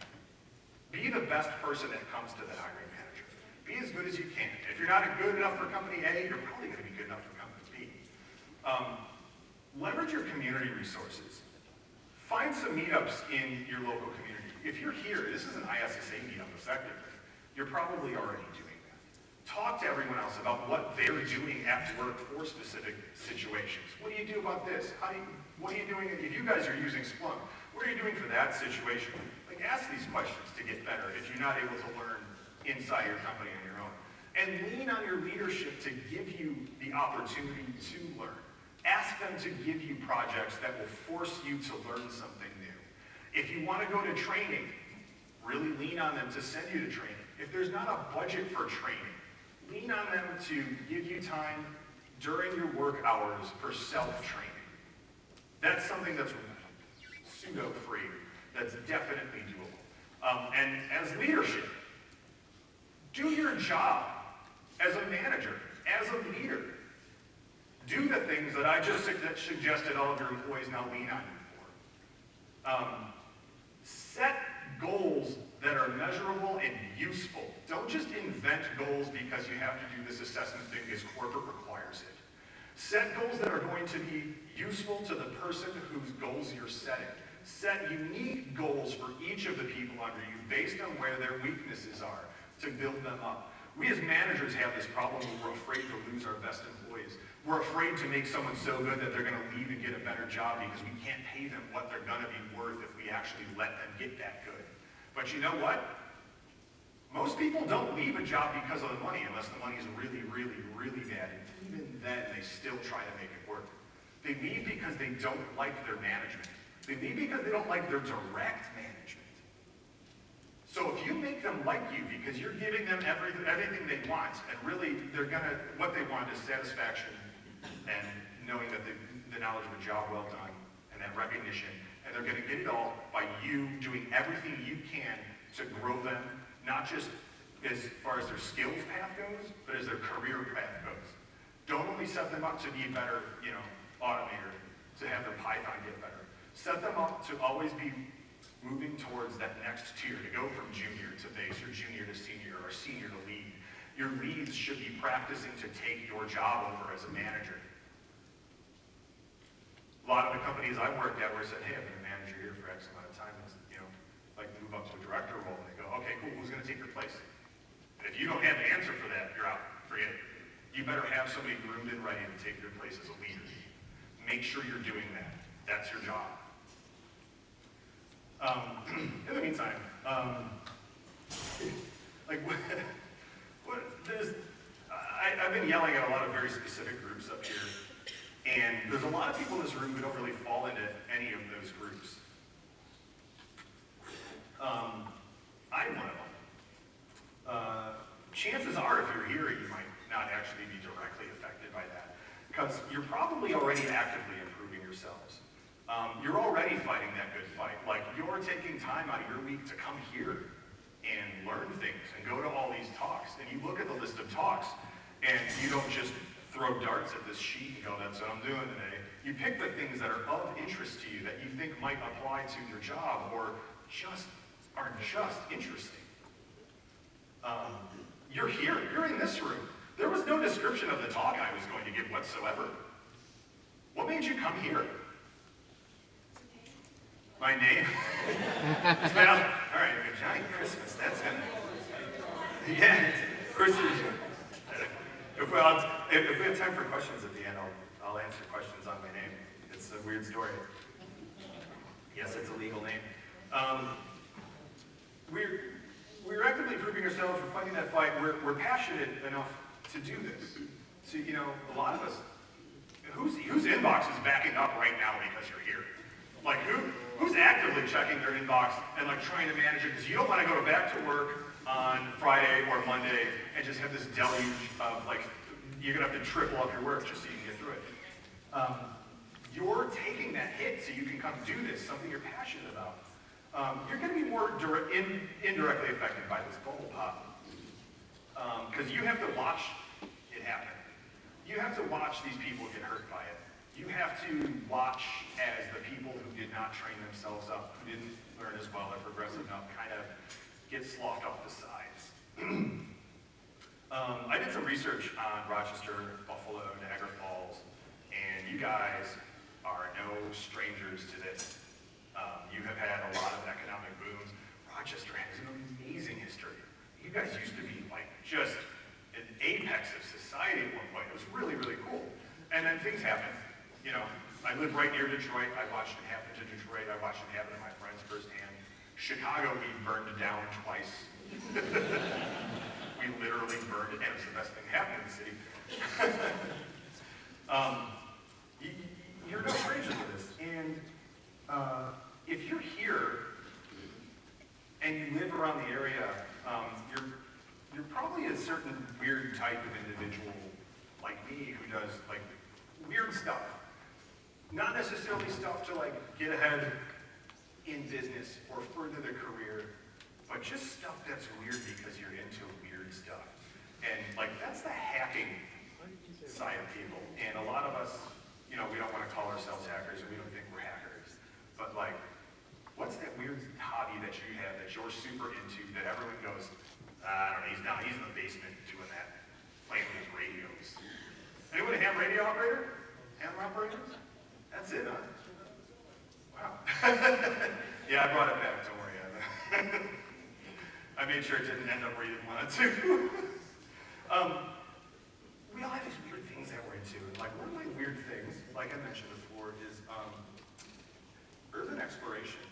Be the best person that comes to the hiring manager. Be as good as you can. If you're not good enough for company A, you're probably going to be good enough for company B. Leverage your community resources. Find some meetups in your local community. If you're here, this is an ISSA meetup effectively. You're probably already doing that. Talk to everyone else about what they're doing at work for specific situations. What do you do about this? What are you doing if you guys are using Splunk? What are you doing for that situation? Like, ask these questions to get better if you're not able to learn inside your company on your own. And lean on your leadership to give you the opportunity to learn. Ask them to give you projects that will force you to learn something new. If you want to go to training, really lean on them to send you to training. If there's not a budget for training, lean on them to give you time during your work hours for self-training. That's something that's pseudo-free, that's definitely doable. And as leadership, do your job as a manager, as a leader. Do the things that I just suggested all of your employees now lean on you for. Set goals that are measurable and useful. Don't just invent goals because you have to do this assessment thing because corporate requires it. Set goals that are going to be useful to the person whose goals you're setting. Set unique goals for each of the people under you based on where their weaknesses are to build them up. We as managers have this problem where we're afraid to lose our best employees. We're afraid to make someone so good that they're going to leave and get a better job because we can't pay them what they're going to be worth if we actually let them get that good. But you know what? Most people don't leave a job because of the money unless the money is really, really, really bad. And even then, they still try to make it work. They leave because they don't like their management. They leave because they don't like their direct management. So if you make them like you because you're giving them everything they want, and really what they want is satisfaction and knowing that the knowledge of a job well done and that recognition, and they're going to get it all by you doing everything you can to grow them, not just as far as their skills path goes, but as their career path goes. Don't only set them up to be a better, automator, to have their Python get better. Set them up to always be moving towards that next tier, to go from junior to base, or junior to senior, or senior to lead. Your leads should be practicing to take your job over as a manager. A lot of the companies I worked at where I said, hey, I've been a manager here for X amount of time, let's, like move up to a director role, and they go, okay, cool, who's gonna take your place? And if you don't have an answer for that, you're out, forget it. You better have somebody groomed and ready to take your place as a leader. Make sure you're doing that. That's your job. In the meantime, I've been yelling at a lot of very specific groups up here, and there's a lot of people in this room who don't really fall into any of those groups. I'm one of them. Chances are, if you're here, you might not actually be directly affected by that, because you're probably already actively improving yourselves. You're already fighting that good fight. Like, you're taking time out of your week to come here and learn things and go to all these talks. And you look at the list of talks, and you don't just throw darts at this sheet and go, that's what I'm doing today. You pick the things that are of interest to you that you think might apply to your job or are just interesting. You're here. You're in this room. There was no description of the talk I was going to give whatsoever. What made you come here? My name? Well, all right, Johnny Christmas, that's gonna... Yeah, Christmas. If we have time for questions at the end, I'll answer questions on my name. It's a weird story. Yes, it's a legal name. We're actively proving ourselves, we're fighting that fight, we're passionate enough to do this. So, you know, a lot of us, whose inbox is backing up right now because you're here? Like, who's actively checking their inbox and like trying to manage it? Because you don't want to go back to work on Friday or Monday and just have this deluge of like, you're gonna have to triple up your work just so you can get through it. You're taking that hit so you can come do this, something you're passionate about. You're gonna be more indirectly affected by this bubble pop. Because you have to watch it happen. You have to watch these people get hurt by it. You have to watch as the people who did not train themselves up, who didn't learn as well or progress enough, kind of get sloughed off the sides. I did some research on Rochester, Buffalo, Niagara Falls, and you guys are no strangers to this. You have had a lot of economic booms. Rochester has an amazing history. You guys used to be like just an apex of society at one point. It was really, really cool. And then things happened. You know, I live right near Detroit. I watched it happen to Detroit. I watched it happen to my friends firsthand. Chicago, we burned down twice. We literally burned it down. It was the best thing that happened in the city. You're no stranger to this. And if you're here and you live around the area, you're probably a certain weird type of individual like me who does like weird stuff. Not necessarily stuff to like get ahead in business or further their career, but just stuff that's weird because you're into weird stuff. And like that's the hacking side of people. And a lot of us, you know, we don't want to call ourselves hackers and we don't think we're hackers. But like, what's that weird hobby that you have that you're super into that everyone goes, I don't know, he's in the basement doing that, playing with his radios. Anyone a ham radio operator? Ham operators? That's it, huh? Wow. Yeah, I brought it back, don't worry. I made sure it didn't end up where you didn't want it to. We all have these weird things that we're into. And like one of my weird things, like I mentioned before, is urban exploration.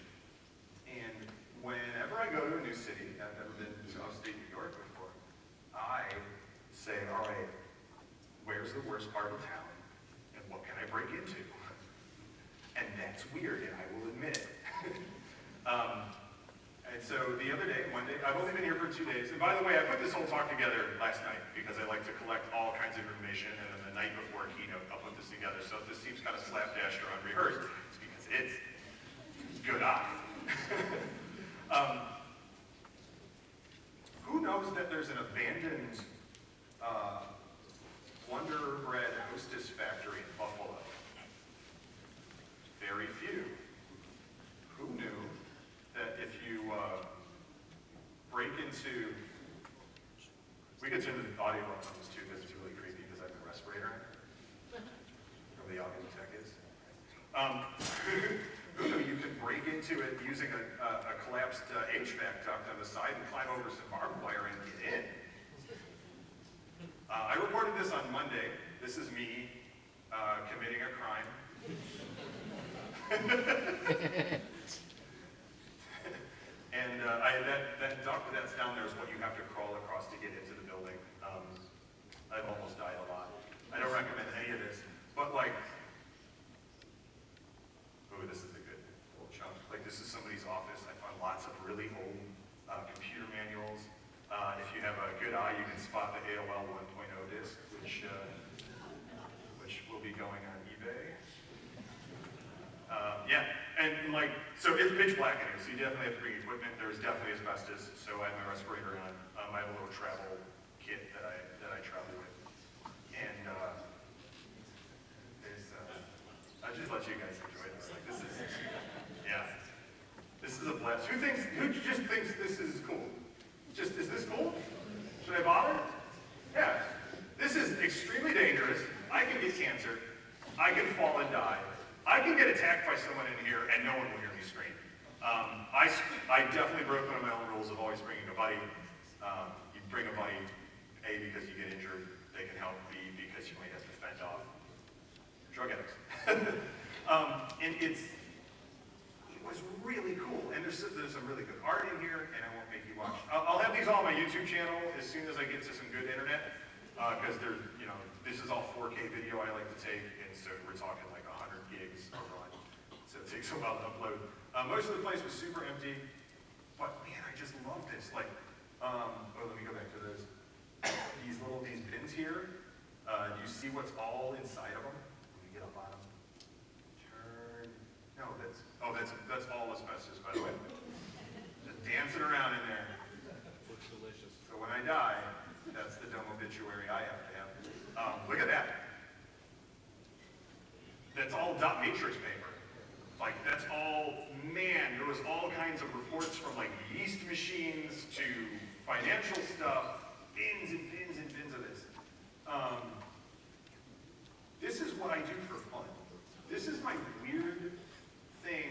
And whenever I go to a new city, I've never been to upstate New York before, I say, all right, where's the worst part of town? And what can I break into? And that's weird, and I will admit it. And so the other day, one day, I've only been here for 2 days. And by the way, I put this whole talk together last night because I like to collect all kinds of information, and then the night before Keynote, I'll put this together. So if this seems kind of slapdash or unrehearsed, it's because it's good eye. Who knows that there's an abandoned Wonder Bread Hostess factory in Buffalo? Very few. Who knew that if you break into, we could turn the audio up on this too because it's really creepy because I have a respirator. Whoever the audio tech is. Who knew you could break into it using a collapsed HVAC duct on the side and climb over some barbed wire and get in? I reported this on Monday. This is me committing a crime. And that duct that's down there is what you have to crawl across to get into the building. I've almost died a lot. I don't recommend any of this, but like, ooh, this is a good little chunk. Like this is somebody's office. I found lots of really old computer manuals. If you have a good eye, you can spot the AOL 1.0 disc, which will be going on eBay. Yeah, and like, so it's pitch black in here, so you definitely have to bring equipment. There's definitely asbestos, so I have my respirator on. I have a little travel kit that I travel with. And I'll just let you guys enjoy this. Like this is, yeah, this is a blast. Who just thinks this is cool? Just, is this cool? Should I bother? Yeah. This is extremely dangerous. I can get cancer. I can fall and die. I can get attacked by someone in here and no one will hear me scream. I definitely broke one of my own rules of always bringing a buddy. You bring a buddy, A, because you get injured, they can help, B, because you might have to fend off drug addicts. And was really cool. And there's some really good art in here, and I won't make you watch. I'll have these all on my YouTube channel as soon as I get to some good internet, because this is all 4K video I like to take, and so we're talking like 100 gigs a run. So it takes a while to upload. Most of the place was super empty, but man, I just love this. Like, let me go back to those. These bins here. Do you see what's all inside of them? Let me get up on them. Turn. No, that's all asbestos, by the way. Just dancing around in there. Looks delicious. So when I die, that's the dumb obituary I have to have. Look at that. That's all dot matrix paper. Like, that's all, man, there was all kinds of reports from like yeast machines to financial stuff, bins and bins and bins of this. This is what I do for fun. This is my weird thing.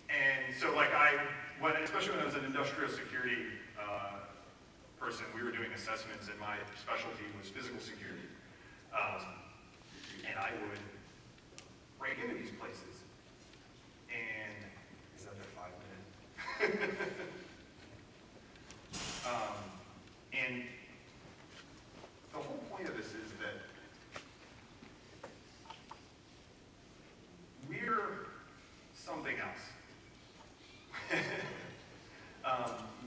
And so like especially when I was an industrial security person, we were doing assessments and my specialty was physical security. And I would break into these places. And is that their 5 minutes? And the whole point of this is that we're something else.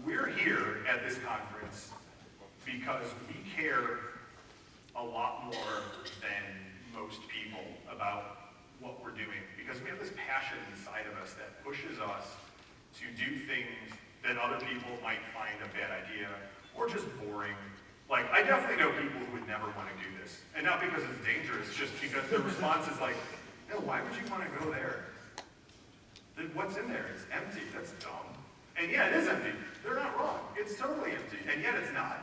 We're here at this conference because we care a lot more than most people about what we're doing, because we have this passion inside of us that pushes us to do things that other people might find a bad idea or just boring. Like, I definitely know people who would never want to do this, and not because it's dangerous, just because the response is like, no, why would you want to go there? What's in there? It's empty. That's dumb. And yeah, it is empty. They're not wrong. It's totally empty, and yet it's not.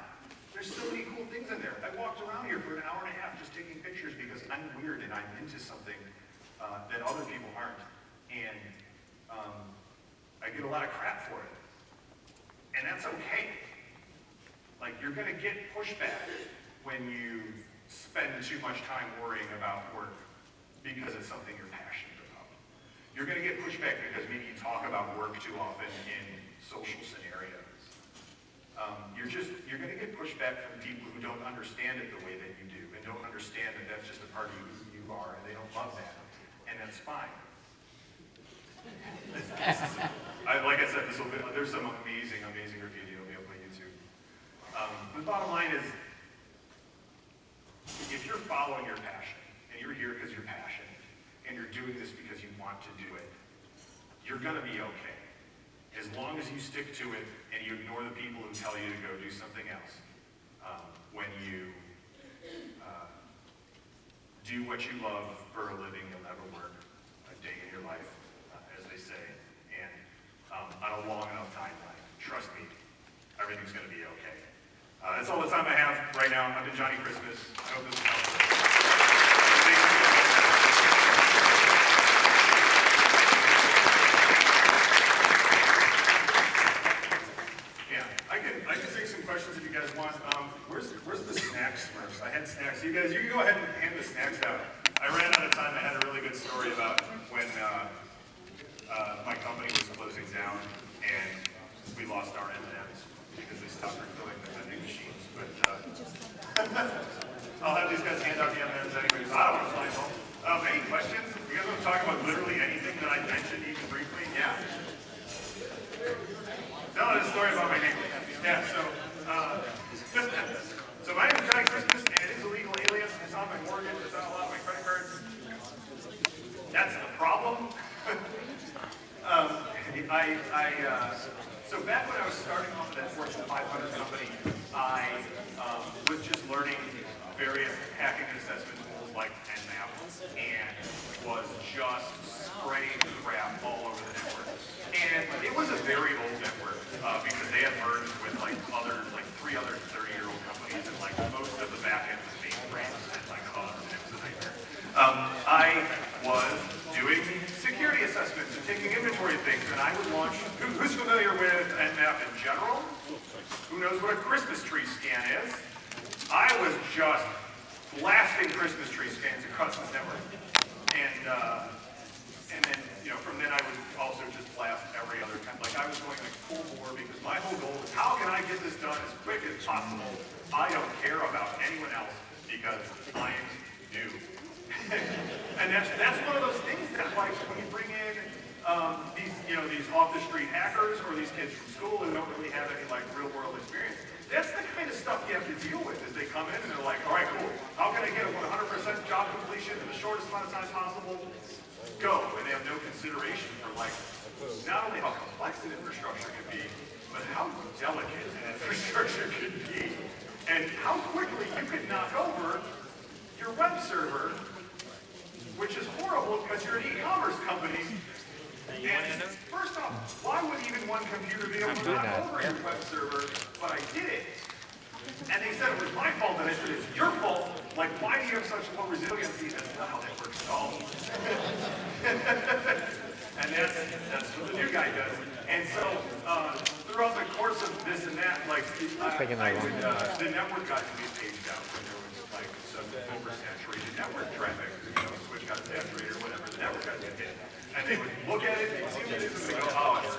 There's so many cool things in there. I walked around here for an hour and a half just taking pictures because I'm weird and I'm into something that other people aren't. And I get a lot of crap for it. And that's okay. Like, you're going to get pushback when you spend too much time worrying about work because it's something you're passionate about. You're going to get pushback because maybe you talk about work too often in social scenarios. You're going to get pushback from people who don't understand it the way that you do and don't understand that that's just a part of who you are, and they don't love that. And that's fine. Like I said, there's some amazing graffiti you'll be able to YouTube. The bottom line is, if you're following your passion, and you're here because you're passionate, and you're doing this because you want to do it, you're going to be okay. As long as you stick to it and you ignore the people who tell you to go do something else. When you do what you love for a living, you'll never work a day in your life, as they say. And on a long enough timeline, trust me, everything's going to be okay. That's all the time I have right now. I've been Johnny Christmas. I hope this was helpful. Thank you. I can take some questions if you guys want. Where's the snacks, Smurfs? I had snacks. You can go ahead and hand the snacks out. I ran out of time. I had a really good story about when my company was closing down and we lost our M&Ms because they stopped refilling the vending machines. But I'll have these guys hand out the M&Ms anyways. I don't want to fly home. Any questions? You guys want to talk about literally anything that I mentioned even briefly? Yeah. Tell us a story about my name. Yeah, so my name is Johnny Christmas, and it is a legal alias. It's on my mortgage, it's on a lot of my credit cards. That's the problem. So back when I was starting off with that Fortune 500 company, I was just learning various hacking and assessment tools like Nmap, and was just spraying crap all over the network. And it was a very old network because they had merged with like 3 other 30-year-old companies, and like most of the back end was mainframes and like hubs, and it was a nightmare. I was doing security assessments and taking inventory of things, and I would launch. Who's familiar with Nmap in general? Who knows what a Christmas tree scan is? I was just blasting Christmas tree scans across this network. possible. I don't care about anyone else because I'm new. And that's one of those things that, like, when you bring in these off-the-street hackers or these kids from school who don't really have any, like, real-world experience, that's the kind of stuff you have to deal with as they come in and they're like, all right, cool, how can I get a 100% job completion in the shortest amount of time possible? Go. And they have no consideration for, like, not only how complex an infrastructure can be, but how delicate an infrastructure can be, and how quickly you can knock over your web server, which is horrible because you're an e-commerce company. And first off, why would even one computer be able to knock over your web server? But I did it. And they said it was my fault, and I said, it's your fault. Like, why do you have such low resiliency? That's not how that works at all. And that's what the new guy does. And so, throughout the course of this and that, like, the network got to be paged out when there was, like, some oversaturated network traffic. You know, switch got saturated or whatever, the network got hit. And they would look at it, they'd see what it is, and they go, oh, it's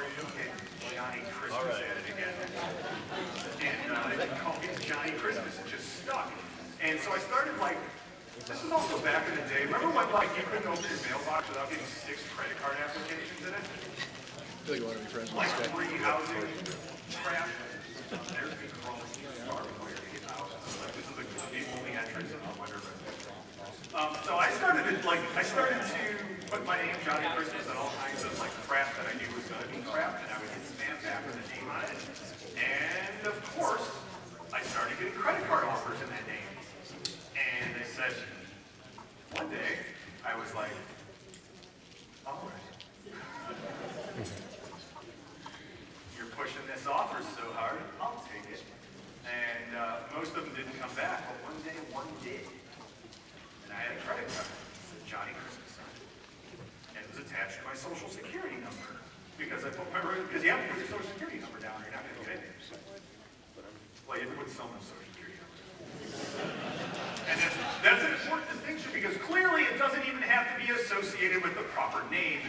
Johnny Christmas at it again. And they would call me Johnny Christmas. It just stuck. And so I started, like, this was also back in the day. Remember when, like, you couldn't open your mailbox without getting 6 credit card applications in it? I feel like you want to be friends with Like this guy. free housing crap. There's me crawling starving where to get out. Like, this is the only entrance in the winter. So I started to put my name, Johnny Christmas, on all kinds of, like, crap that I knew was going to be crap, and I would get spam back with a name on it. And of course, I started getting credit card offers in that name. And they said, one day, I was like, all right. You're pushing this offer so hard, I'll take it. And most of them didn't come back, but one day one did. And I had a credit card that said Johnny Christmas on it. And it was attached to my social security number. Because because you have to put your social security number down or you're not going to get in there. Well, you have to put someone's social security number. And that's an important distinction because clearly it doesn't even have to be associated with the proper name.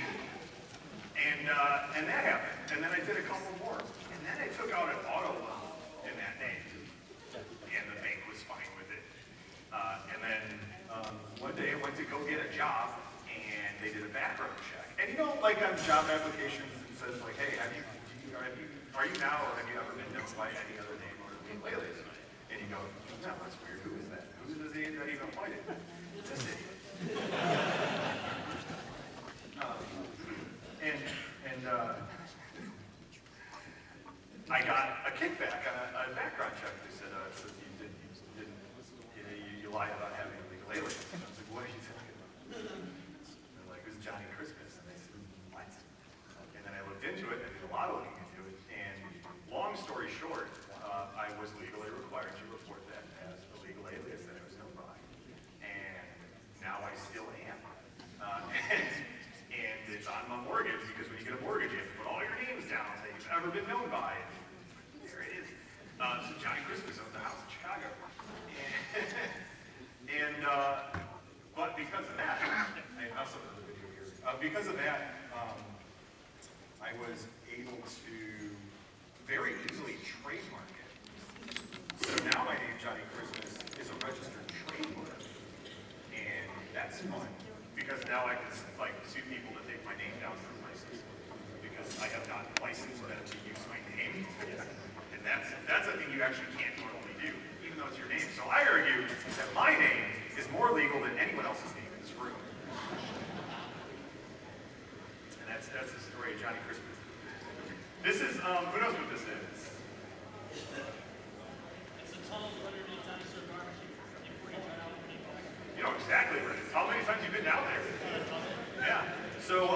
And that happened. And then I did a couple more. And then I took out an auto loan in that name. And the bank was fine with it. And then one day I went to go get a job and they did a background check. And you know, like on job applications, it says like, hey, are you now or have you ever been known by any other name or alias? And you go, no, that's weird. Who is that? Who does that even apply to? This idiot. I got a kickback on a background check. They said you lied about having a legal alias. I was like, what are you talking about? They're like, it was Johnny Christmas. And they said, what? And then I looked into it, and I did a lot of looking into it. And long story short, I was legally required to report that as a legal alias that I was known by. And now I still am. And it's on my mortgage, because when you get a mortgage, you have to put all your names down that you've ever been known by. And there it is. So Johnny Christmas owns a house in Chicago. But because of that, I also have a video here. Because of that, I was able to very easily trademark it. So now my name, Johnny Christmas, is a registered trademark. And that's fun. Because now I can, like, sue people to take my name down from places. Because I have not licensed them to use my name. And that's a thing you actually can't normally do, even though it's your name. So I argue that my name is more legal than anyone else's name in this room. And that's the story of Johnny Christmas. This is, who knows what this is? It's a tunnel underneath dinosaur barbecue. You know exactly where it is. How many times have you been down there? Yeah. So,